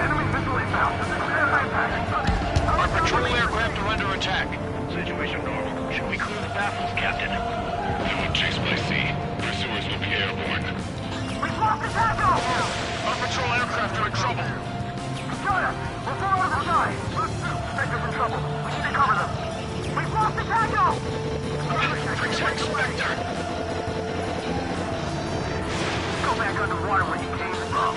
Enemy missile inbound. Our patrol aircraft are under attack. Situation normal. Should we clear the baffles, Captain? They will chase by sea. Pursuers will be airborne. We've lost the tackle! Our patrol aircraft are in trouble. Got it. We'll fall out of the sky. Spectre's in trouble. We need to cover them. We've lost the tackle! Protect Spectre. Go back underwater where you came from.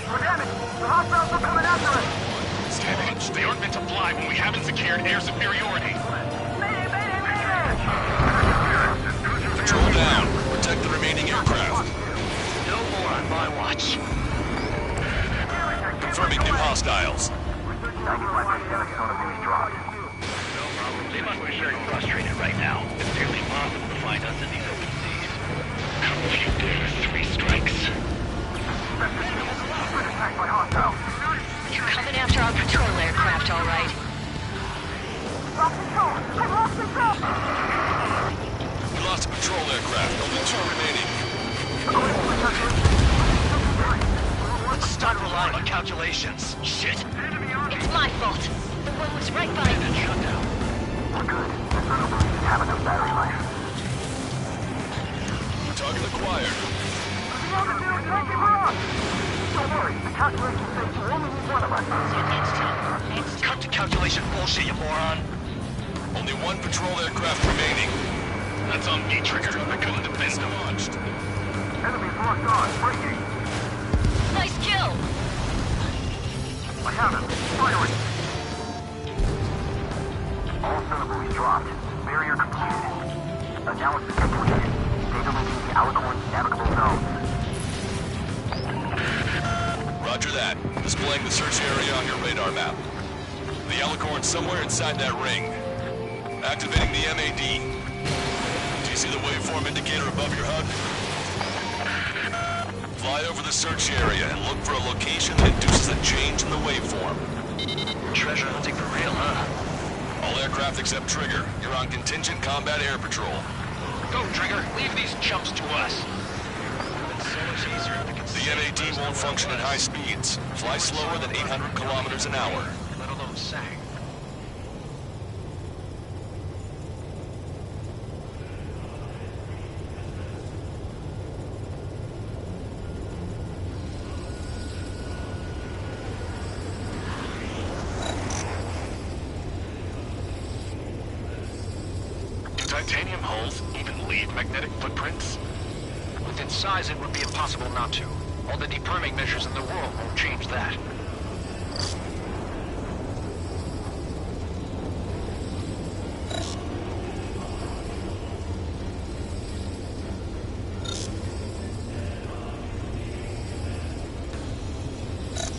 We're damaged. The hostiles are coming after us. Stand in. They aren't meant to fly when we haven't secured air superiority. Mayday, mayday, mayday! Patrol down. Protect the remaining aircraft. No more on my watch. Confirming new hostiles. 95% of sonar buoys dropped. No problem. They must be very frustrated right now. It's nearly impossible to find us in these open seas. How if you dare 3 strikes? Attacked by hostiles. You're coming after our patrol aircraft, all right. Lost control! I've lost control! We lost a patrol aircraft. Only 2 remaining. Let's start relying on calculations. Shit. It's my fault. The one was right by me. Shut down. We're good. The sonar buoys have enough battery life. Target acquired. bullshit, you moron. Only one patrol aircraft remaining. That's on me, Trigger. I couldn't defend them. Enemies locked on. Breaking. Nice kill! I have him. Firing. All sonobuoys dropped. Barrier completed. Analysis completed. Data linking to Alicorn's navigable zones. Roger that. Displaying the search area on your radar map. The Alicorn's somewhere inside that ring. Activating the MAD. Do you see the waveform indicator above your HUD? Fly over the search area and look for a location that induces a change in the waveform. Treasure hunting for real, huh? All aircraft except Trigger, you're on contingent combat air patrol. Go, Trigger. Leave these chumps to us. The MAD won't function at high speeds. Fly slower than 800 kilometers an hour. Let alone SAG. Titanium hulls even leave magnetic footprints? With its size, it would be impossible not to. All the deperming measures in the world won't change that.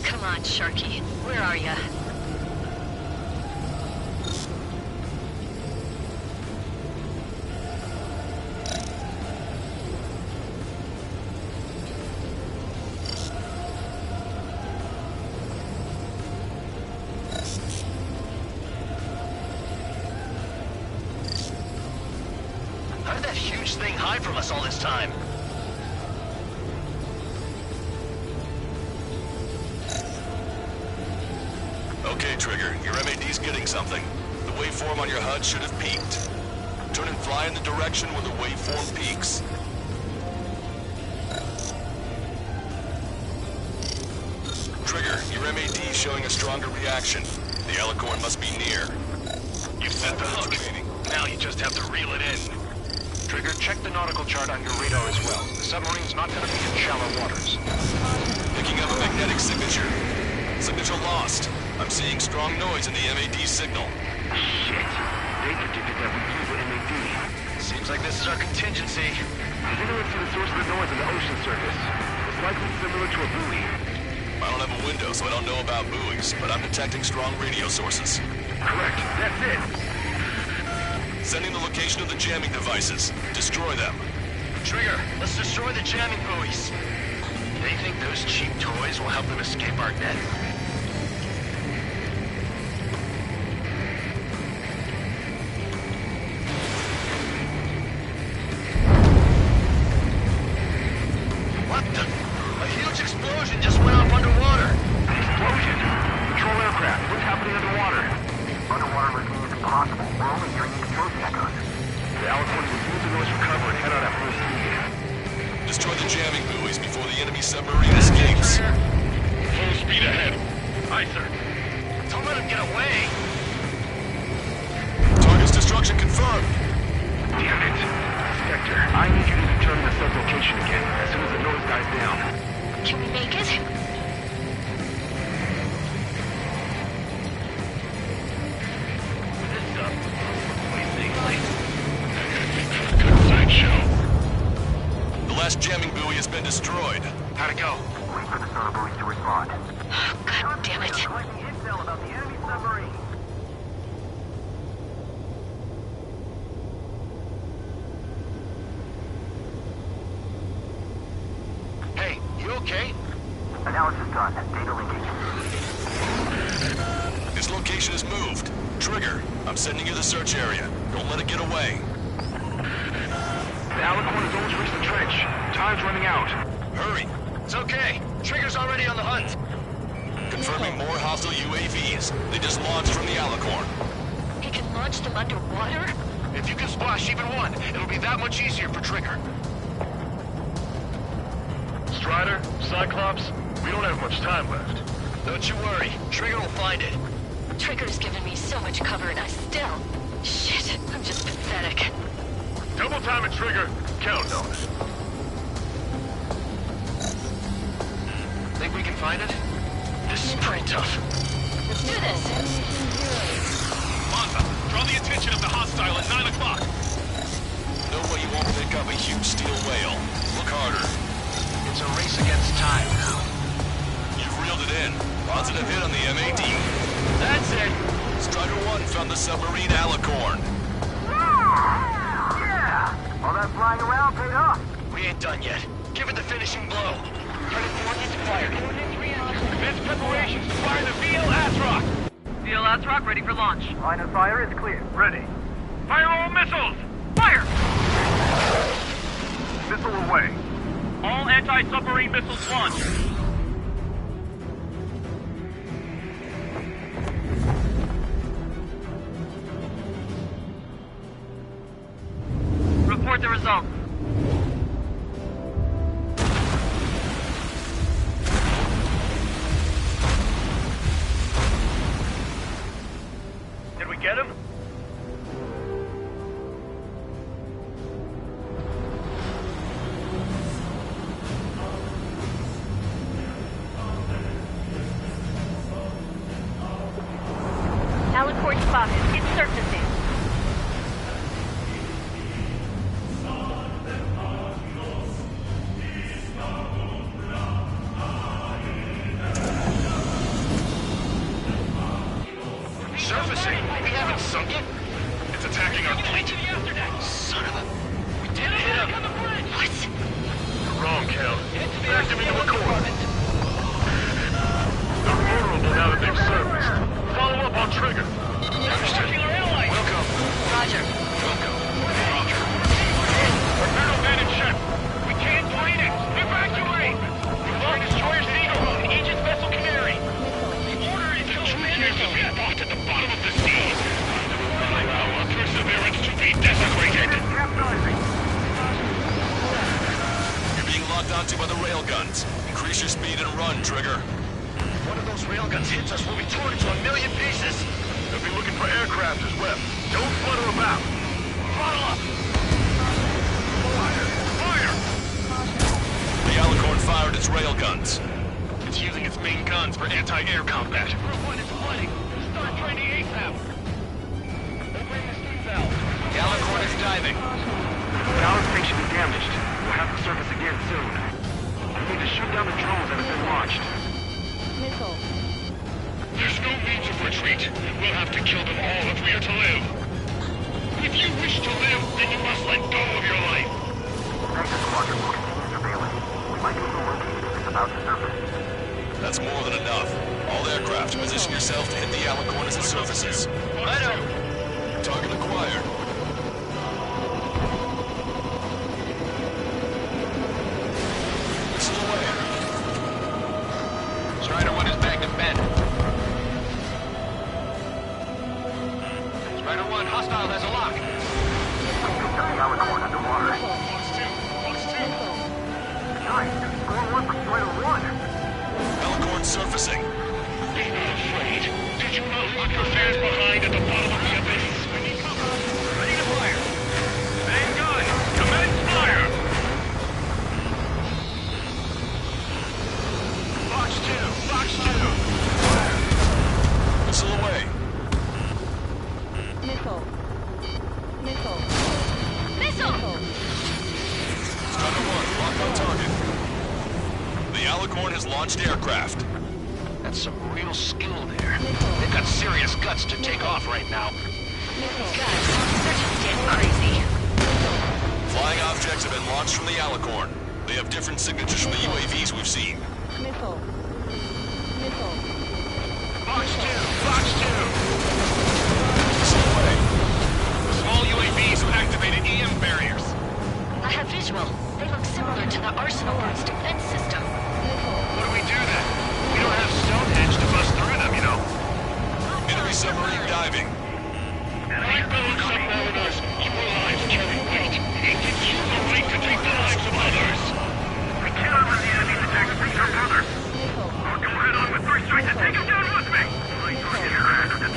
Come on, Sharky. Where are ya? How did that huge thing hide from us all this time? Okay, Trigger, your MAD's getting something. The waveform on your HUD should have peaked. Turn and fly in the direction where the waveform peaks. Trigger, your MAD's showing a stronger reaction. The Alicorn must be near. You set the hook. Now you just have to reel it in. Trigger, check the nautical chart on your radar as well. The submarine's not going to be in shallow waters. Picking up a magnetic signature. Signature lost. I'm seeing strong noise in the MAD signal. Shit. They predicted that we'd use the MAD. Seems like this is our contingency. Take a look to the source of the noise on the ocean surface. It's likely similar to a buoy. I don't have a window, so I don't know about buoys, but I'm detecting strong radio sources. Correct. That's it. Sending the location of the jamming devices. Destroy them. Trigger, let's destroy the jamming buoys. They think those cheap toys will help them escape our net? What the? A huge explosion just went off underwater. Explosion? Control aircraft. What's happening underwater? Underwater listening is impossible. We're only hearing the explosion echoes. The Alicorn will use the noise recover and head out at full speed. Destroy the jamming buoys before the enemy submarine escapes. Full speed ahead. Aye, sir. Don't let him get away. Target's destruction confirmed. Damn it. Spectre, I need you to determine the sublocation again as soon as the noise dies down. Can we make it? This up. What do you think, Blake? Good sideshow. The last jamming buoy has been destroyed. How'd it go? Wait for the sonobuoys to respond. God damn it. Collecting intel about the enemy submarine. Hey, you okay? Analysis done. Data linking. This location is moved. Trigger, I'm sending you the search area. Don't let it get away. The Alicorn has almost reached the trench. Time's running out. Hurry. It's okay. Trigger's already on the hunt. Confirming more hostile UAVs. They just launched from the Alicorn. He can launch them underwater? If you can splash even one, it'll be that much easier for Trigger. Strider, Cyclops, we don't have much time left. Don't you worry. Trigger will find it. Trigger's given me so much cover and I still... Shit, I'm just pathetic. Double time and Trigger. Count on it. Think we can find it? This is pretty tough. Let's do this. Monza, draw the attention of the hostile at 9 o'clock. No way you won't pick up a huge steel whale. Look harder. It's a race against time now. You've reeled it in. Positive hit on the MAD. That's it. Strider 1 found the submarine Alicorn. Yeah! All that flying around paid off. We ain't done yet. Give it the finishing blow. Target coordinates fired. Commence preparations to fire the VL Asrock. VL Asrock ready for launch. Line of fire is clear. Ready. Fire all missiles. Fire! Missile away. All anti-submarine missiles launched. Report the results. Did we get him? Alicorn spotted. It's surfacing. Surfacing? We haven't sunk it. It's attacking our fleet. Son of a... We did hit him. What? Wrong, Cal. Backed him into a corner. They're vulnerable now that they've surfaced. Follow up on Trigger. Understood. Welcome. Roger. Welcome. Torpedo vantage ship. We can't find it. Evacuate. We lost destroyer Seagull and Aegis vessel Canary. The order is to abandon the ship. At the bottom of the sea. Allow our perseverance to be desecrated. You're being locked onto by the railguns. Increase your speed and run, Trigger. If one of those railguns hits us, we'll be torn into a million pieces. They'll be looking for aircraft as well. Don't flutter about. Throttle up. Fire! The Alicorn fired its railguns. It's using its main guns for anti-air combat. Group 1 is flooding. Start training ASAP. Opening the steam valve. The Alicorn is diving. Power station is damaged. We'll have to surface again soon. We need to shoot down the drones that have been launched. Missile. There's no means of retreat. We'll have to kill them all if we are to live. If you wish to live, then you must let go of your life. Anchor Squadron will continue surveillance. We might be able to locate it if it's about to surface. That's more than enough. All aircraft, position yourself to hit the Alicorn as it surfaces. Righto. Target acquired. Missile away. Strider 1 is bagged and bent. Strider 1, hostile has a lock. Alicorn underwater. Nice. Score 1 for Strider 1. Alicorn surfacing. Be not afraid. Did you not lock your fans behind at the bottom of the abyss? Ready to fire. Main gun. Commence fire. Box 2. Box 2. Missile away. Missile. Missile. Missile! Strider 1, locked on target. The Alicorn has launched aircraft. That's some real skill there. They've got serious guts to take off right now. Guys, they're just getting crazy. Flying objects have been launched from the Alicorn. They have different signatures from the UAVs we've seen. Missile. Missile. Box 2. Box 2. Missile away. Small UAVs have activated EM barriers. I have visual. They look similar to the Arsenal Bird's defense system. What do we do then? We don't have Stonehenge to bust through them, you know. Enemy submarine diving. Like-bound submariners, your lives carry weight. It gives you the right to take the lives of others. We cannot let the enemy attack us further. I'll go head on with 3 strikes and take him down with me. My target aircraft are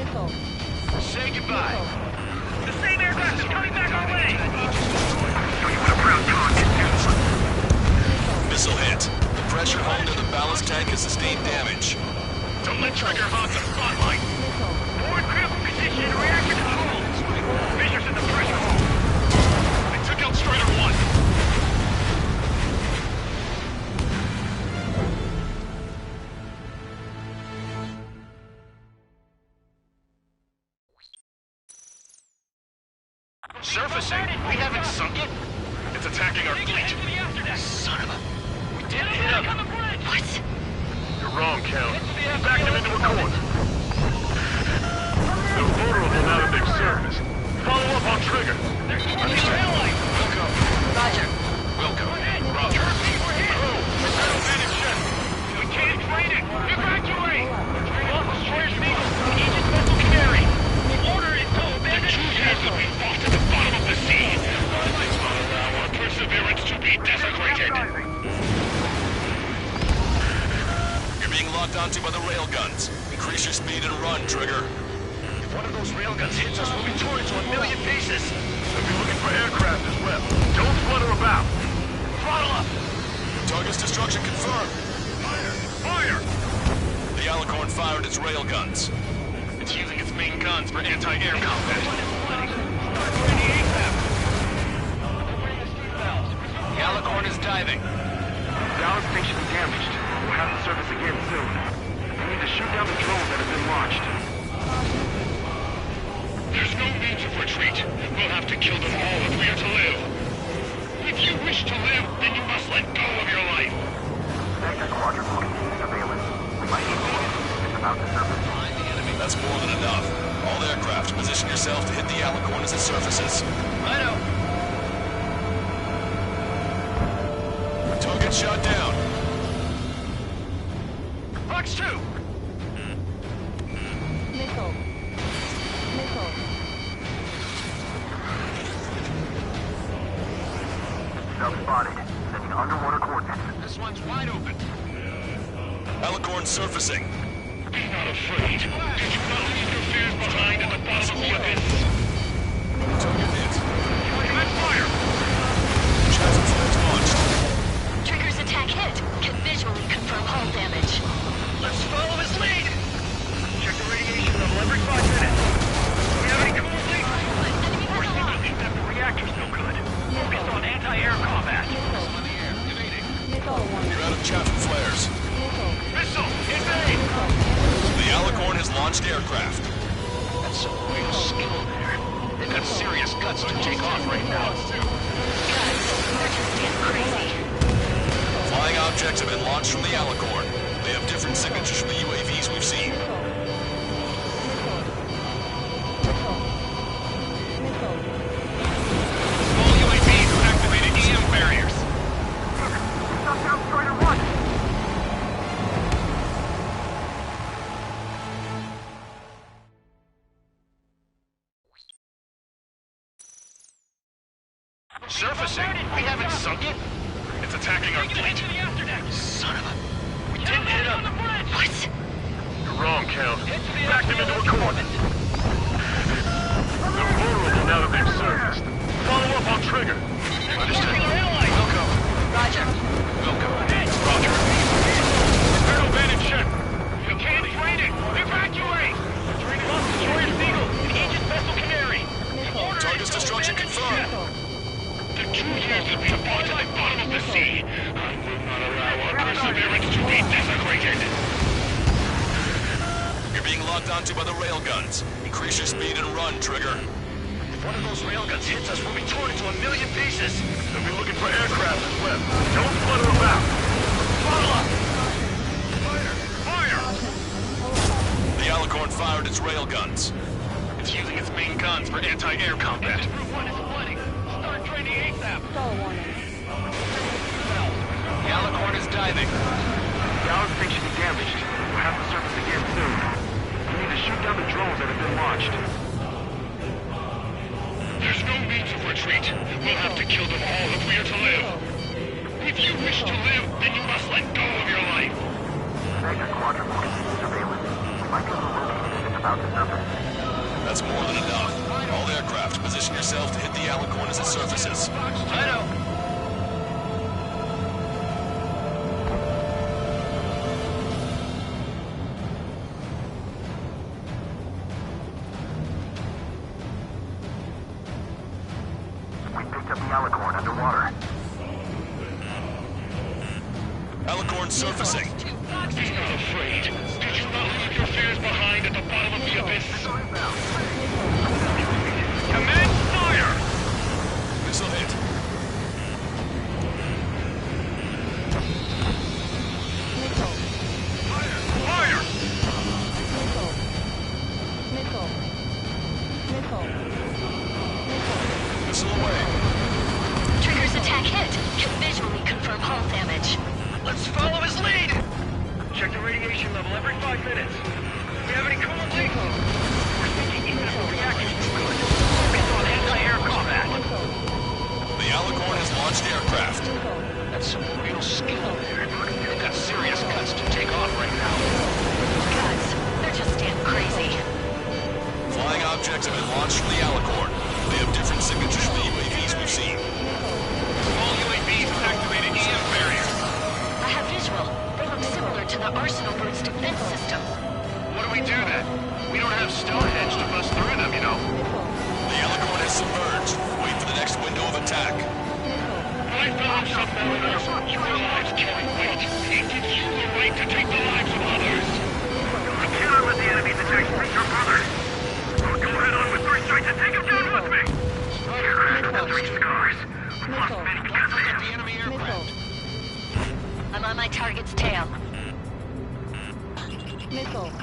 Say goodbye. The same aircraft is coming back our way! Missile hit. The pressure hold in the ballast tank has sustained damage. Don't let Trigger hog the spotlight! Forward critical position, reactor control! Fissures in the pressure hold! I took out Strider 1! Surfacing? We haven't sunk it? It's attacking our fleet. Son of a... We didn't hit him. What? You're wrong, Count. Back them into a course. They're vulnerable now that they've surfaced. Follow up on Trigger. Understand? Wilco. Roger. Wilco. Roger. Crew, return advantage ship. We can't train it. Evacuate. Lost destroyers Eagle. Aegis vessel Canary. The order is to abandon ship. Will be fought at the bottom of the sea. Let's not allow our perseverance to be desecrated. You're being locked onto by the railguns. Increase your speed and run, Trigger. If one of those railguns hits us, we'll be torn into a million pieces. They'll be looking for aircraft as well. Don't flutter about. Throttle up. Target's destruction confirmed. Fire! Fire! The Alicorn fired its railguns. It's using its main guns for anti-air combat. The Alicorn is diving. Ballast station damaged. We'll have to service again soon. We need to shoot down the drones that have been launched. There's no means of retreat. We'll have to kill them all if we are to live. If you wish to live, then you must let go of your life. Sector Squadron will continue surveillance. We might need more. It's about to surface. That's more than enough. All aircraft, position yourself to hit the Alicorn as it surfaces. Righto. Target shot down. Fox 2! Missile. Sub-spotted. Sending underwater coordinates. This one's wide open. Alicorn surfacing. Be not afraid. Did you not leave your fears behind at the bottom of the abyss? Target hit. Command fire! Chancellor flares launched. Trigger's attack hit. Can visually confirm hull damage. Let's follow his lead! Check the radiation level every 5 minutes. Do we have any coolant leaks? We're signaling that the reactor's no good. Focused on anti-air combat. You're out of chancellor flares. Missile! Invade! The Alicorn has launched aircraft. That's some real skill there. They've got serious guts to take off right now. They're just damn crazy. Flying objects have been launched from the Alicorn. They have different signatures from the UAVs we've seen. All UAVs have activated EM barriers. Shut down Strider 1! Surfacing? We haven't sunk it? It's attacking our fleet. Son of a... We didn't hit him. What? You're wrong, Count. Back them into a coordinate. They're vulnerable now that they've surfaced. Follow up on Trigger. Understood. Wilco. Roger. Wilco. Roger. Return advantage ship. We can't train it. Evacuate. Lost destroyer Eagle and Aegis vessel Canary. Target's destruction confirmed. The 2 years will be fought at the bottom of the sea. I will not allow our perseverance to be desecrated. You're being locked onto by the railguns. Increase your speed and run, Trigger. If one of those railguns hits us, we'll be torn into a million pieces. They'll be looking for aircraft as well. Don't flutter about. Throttle up. Fire! Fire! The Alicorn fired its railguns. It's using its main guns for anti-air combat. Group 1 is flooding. Start training ASAP. The Alicorn is diving. Ballast station damaged. We'll have to surface again soon. We need to shoot down the drones that have been launched. There's no means of retreat. We'll have to kill them all if we are to live. If you wish to live, then you must let go of your life. Sector Squadron will continue surveillance. We might be able to locate it in the about to surface. That's more than enough. All aircraft, position yourself to hit the Alicorn as it surfaces. I know. We picked up the Alicorn underwater. Alicorn surfacing. He's not afraid. Did you not leave your fears behind at the bottom of the abyss? Commence fire! Missile hit. Fire! Missile away. Trigger's attack hit. Can visually confirm hull damage. Let's follow his lead! Check the radiation level every 5 minutes. Do we have any coolant leaks? We're thinking even if the reaction's too good. Focus on anti-air combat. The Alicorn has launched aircraft. That's some real skill there. They've got serious guts to take off right now. Guts. They're just damn crazy. Flying objects have been launched from the Alicorn. They have different signatures from the UAVs we've seen. All UAVs have activated EM barriers. I have visual. They look similar to the Arsenal Bird's defense system. What do we do then? We don't have Stonehenge to bust through them, you know. The Alicorn has submerged. Wait for the next window of attack. I found something in us. Your lives carry weight. It gives you the right to take the lives of others. I cannot let the enemy detect your brother. I'll go head on with first strike and take him down with me. Aircraft with 3 scars. Lost many because of the enemy aircraft. I'm on my target's tail.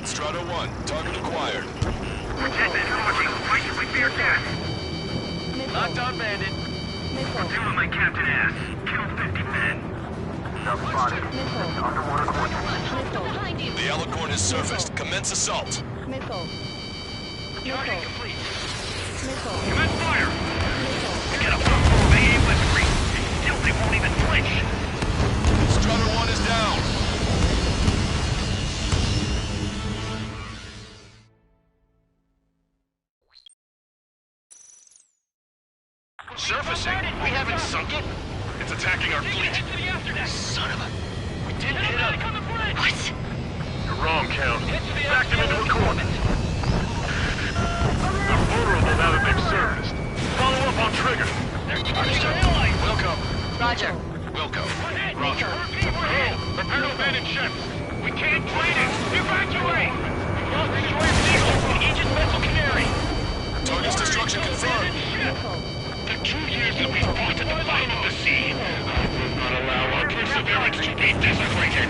Strata 1, target acquired. Protected launching. Why should we fear death? Locked on bandit. We're doing my captain ass. Kill 50 men. Self-spotted. Underwater coordinates. Behind you. The Alicorn has surfaced. Commence assault. Target complete. Commence fire. Get a pump full of AA weaponry. Still, they won't even flinch. Strata 1 is down. Surfacing? We haven't sunk it? It's attacking our fleet. Son of a... We didn't hit up. What? You're wrong, Count. Back them into a corner. They're vulnerable now that they've surfaced. Follow up on Trigger. Wilco. Roger. Wilco. Roger. Prepare to abandon ship. We can't fight it. Evacuate. We've lost destroyer Eagle from Aegis Vessel Canary. Target's destruction confirmed. The 2 years that we fought at the bottom of the sea, I will not allow our perseverance to be desecrated.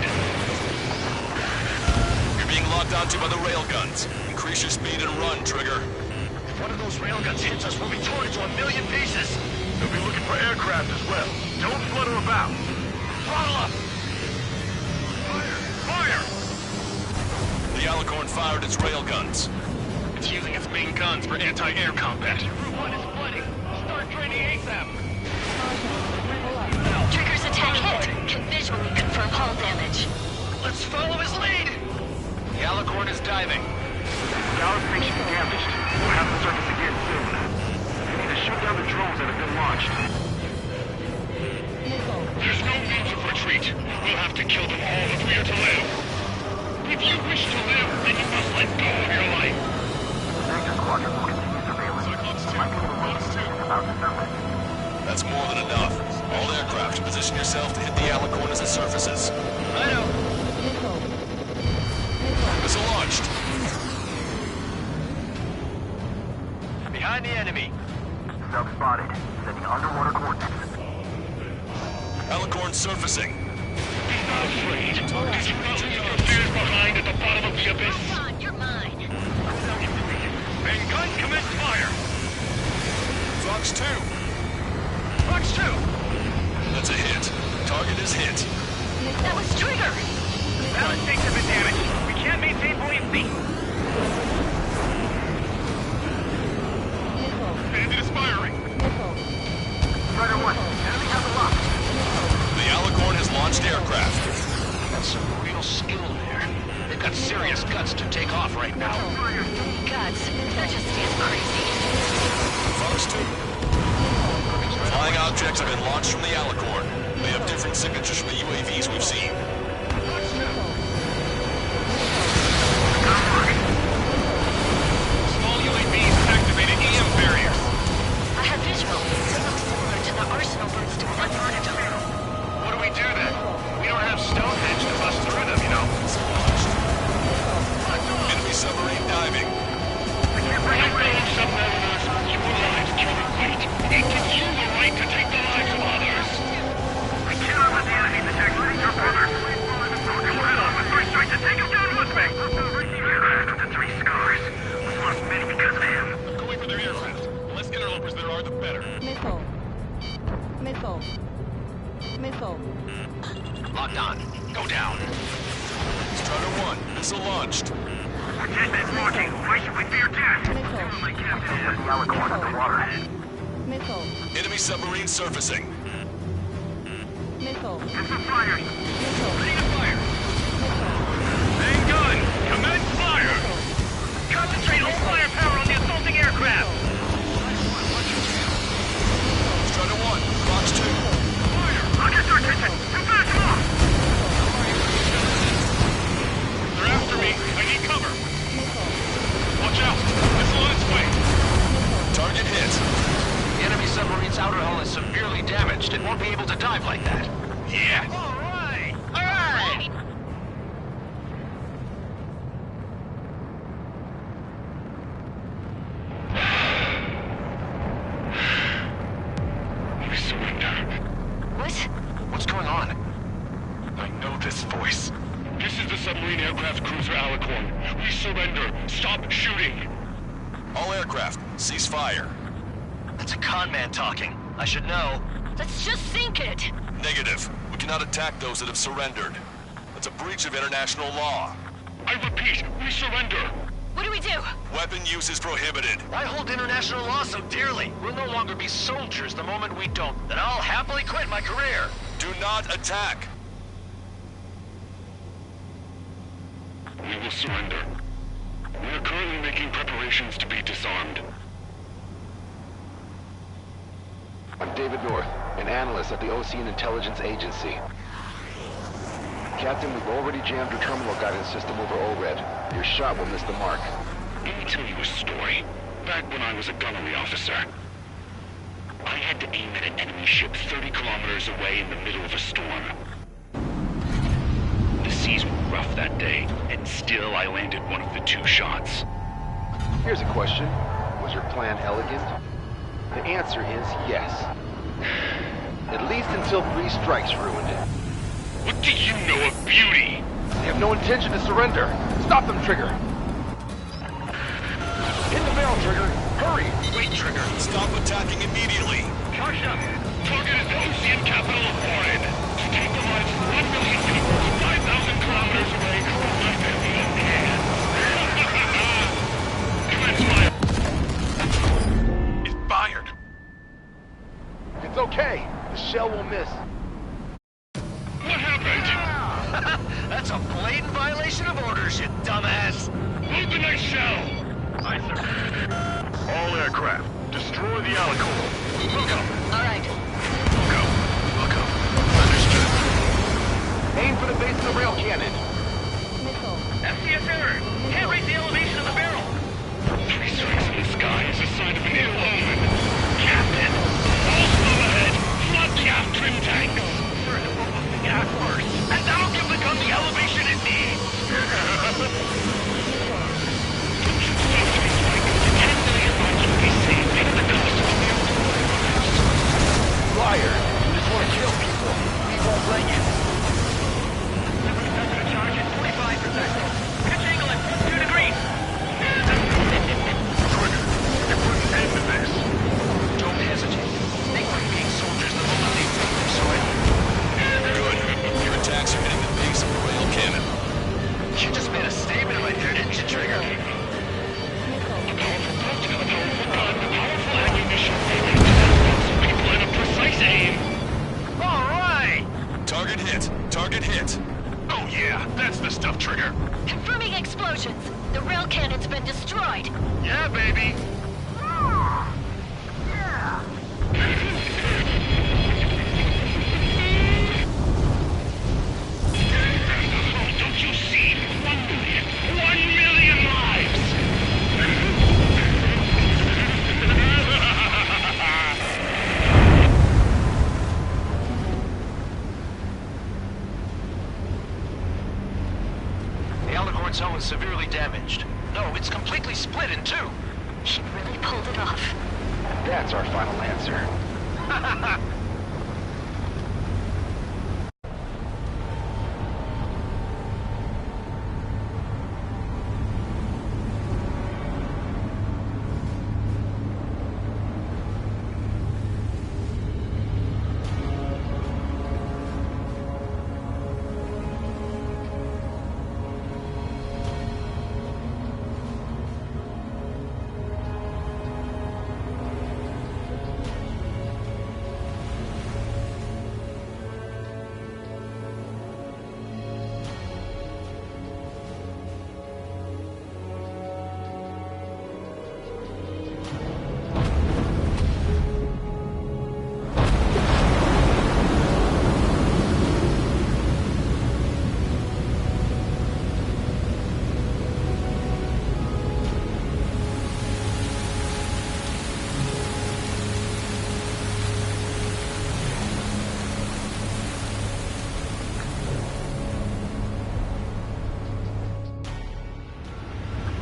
You're being locked onto by the railguns. Increase your speed and run, Trigger. If one of those railguns hits us, we'll be torn into a million pieces. They'll be looking for aircraft as well. Don't flutter about. Throttle up! Fire! Fire! The Alicorn fired its railguns. It's using its main guns for anti-air combat. Route 1 is flooding. Start training ASAP. Trigger's attack hit. Can visually confirm hull damage. Let's follow his lead! The Alicorn is diving. Power station damaged. We'll have to surface again soon. We need to shoot down the drones that have been launched. There's no means of retreat. We'll have to kill them all if we are to live. If you wish to live, then you must let go of your life. Ranger Squadron will continue surveillance. Likely the weapon is about to surface. That's more than enough. All aircraft, position yourself to hit the Alicorn as it surfaces. I know. Missile launched. Behind the enemy. Self-spotted. Sending underwater coordinates. Alicorn surfacing. He's not afraid. Did you not leave your fears behind at the bottom of the abyss? Come on, you're mine. Main guns commence fire. Fox 2. Fox 2. That's a hit. Target is hit. That was Trigger. Balance tanks have been damaged. We can't maintain buoyancy. Bandit is firing. Strider 1. Enemy has a lock. The Alicorn has launched aircraft. That's some real skill there. They've got serious guts to take off right now. have been launched from the Alicorn. They have different signatures from the UAVs we've seen. Small UAVs activated EM barrier. I have visual. It looks similar to the arsenal birds deployed Monitor. What do we do then? We don't have Stonehenge to bust through them, you know. Enemy submarine diving. Right now, submariners, you realize human weight. It gives you the right to take the lives of others. I cannot let the enemy detect your brother. Go head on with 3 strikes and take him down with me. Aircraft with the 3 scars. Was lost many because of him. Go wait for their aircraft. The less interlopers there are, the better. Missile. Missile. Missile. Locked on. Go down. Strider 1, missile launched. Lieutenant walking. Why should we fear death? Missile. My captain is the Alicorn in the water. Missile. Enemy submarine surfacing. Missile. It's a fire. Missile. Ready to fire. Main gun. Commence fire. Concentrate all firepower on the assaulting aircraft. Strider 1, box 2. Fire. I'll get their attention. Too fast, come on. They're after me. I need cover. Watch out. Missile on its way. Target hit. The enemy submarine's outer hull is severely damaged. It won't be able to dive like that. Yeah. All right. All right. We surrender. What? What's going on? I know this voice. This is the submarine aircraft cruiser Alicorn. We surrender. Stop shooting. All aircraft, cease fire. That's a con man talking. I should know. Let's just sink it. Negative. We cannot attack those that have surrendered. That's a breach of international law. I repeat, we surrender. What do we do? Weapon use is prohibited. Why hold international law so dearly? We'll no longer be soldiers the moment we don't. Then I'll happily quit my career. Do not attack. We will surrender. We are currently making preparations to be disarmed. I'm David North, an analyst at the Ocean Intelligence Agency. Captain, we've already jammed your terminal guidance system over ORED. Your shot will miss the mark. Let me tell you a story. Back when I was a gunnery officer, I had to aim at an enemy ship 30 kilometers away in the middle of a storm. The seas were rough that day, and still I landed one of the 2 shots. Here's a question. Was your plan elegant? The answer is yes. At least until 3 strikes ruined it. What do you know of beauty? They have no intention to surrender. Stop them, Trigger. Hit the barrel, Trigger. Hurry. Wait, Trigger. Stop attacking immediately. Charge up. Target is the Ocean capital of Warren. To take the lives of 1 million people 5,000 kilometers away from my family of hands. Commence fire. It's fired. It's okay. The shell will miss. What happened? That's a blatant violation of orders, you dumbass. Load the next shell. Aye, sir. All aircraft, destroy the Alicorn. Look up. All right. Look up. Understood. Aim for the base of the rail cannon. Missile. FCS error. Can't raise the elevation of the barrel. 3 strikes in the sky is a sign of an ill omen. Captain, all slow ahead. Flood the aft trim tanks. Sir, it will move the gas first. And that'll give the gun the elevation it needs. Liar! You just want to kill people. We won't let you. Charge at 45%. Pitch angle at 2 degrees. Trigger, it wouldn't end this. Don't hesitate. They quit being soldiers the moment they take their surrender. Good. Your attacks are hitting the base of the rail cannon. You just made a statement right there, didn't you, Trigger? A powerful gun, powerful ammunition. People in a precise aim. All right! Target hit. Target hit. Oh yeah, that's the stuff, Trigger. Confirming explosions. The rail cannon's been destroyed. Yeah, baby. damaged. No, it's completely split in two. She really pulled it off. That's our final answer.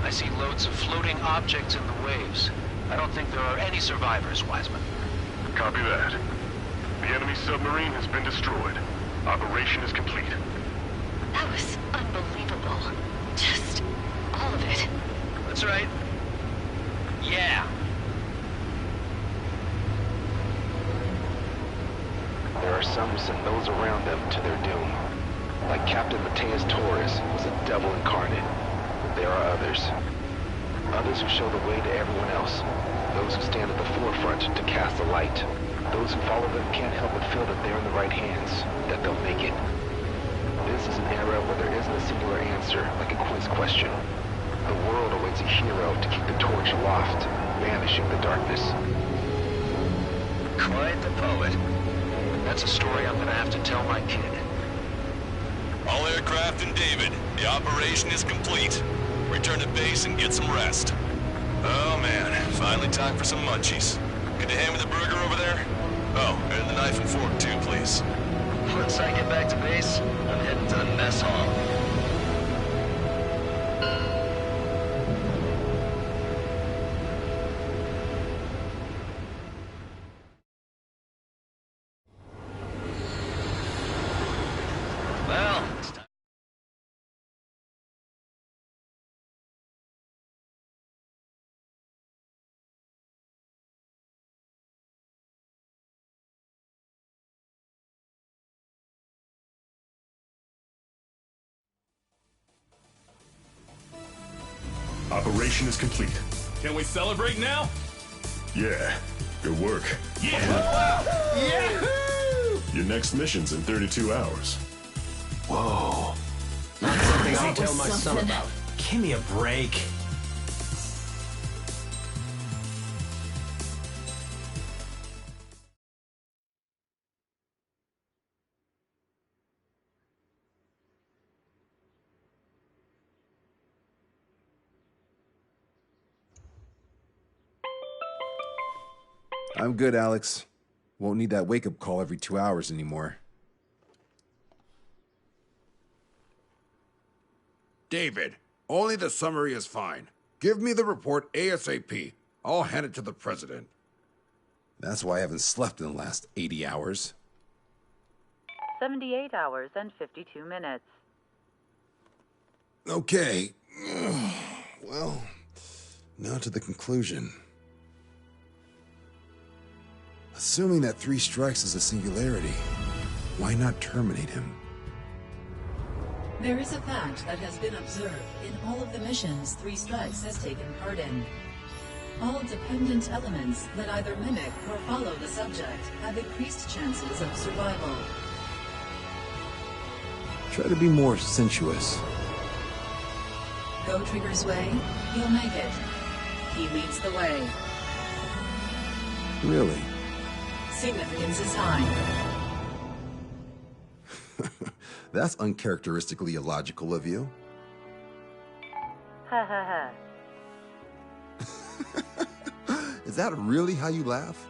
I see loads of floating objects in the waves. I don't think there are any survivors, Wiseman. Copy that. The enemy submarine has been destroyed. Operation is complete. That was unbelievable. Just all of it. That's right. Yeah. There are some who send those around them to their doom. Like Captain Mateus Torres was a devil incarnate. There are others. Others who show the way to everyone else. Those who stand at the forefront to cast the light. Those who follow them can't help but feel that they're in the right hands, that they'll make it. This is an era where there isn't a singular answer, like a quiz question. The world awaits a hero to keep the torch aloft, banishing the darkness. Quite the poet. That's a story I'm gonna have to tell my kid. All aircraft in David. The operation is complete. Return to base and get some rest. Oh man, finally time for some munchies. Could you hand me the burger over there? Oh, and the knife and fork too, please. Once I get back to base, I'm heading to the mess hall. Well, it's time. Operation is complete. Can we celebrate now? Yeah, good work. Yeah! Yahoo! Your next mission's in 32 hours. Whoa. Not something I That tell was my son something. about. Give me a break. I'm good, Alex. Won't need that wake-up call every 2 hours anymore. David, only the summary is fine. Give me the report ASAP. I'll hand it to the president. That's why I haven't slept in the last 80 hours. 78 hours and 52 minutes. Okay. Well, now to the conclusion. Assuming that 3 strikes is a singularity, why not terminate him? There is a fact that has been observed in all of the missions 3 Strikes has taken part in. All dependent elements that either mimic or follow the subject have increased chances of survival. Try to be more sensuous. Go Trigger's way, he'll make it. He leads the way. Really? Significance is high. That's uncharacteristically illogical of you. Ha ha ha. Is that really how you laugh?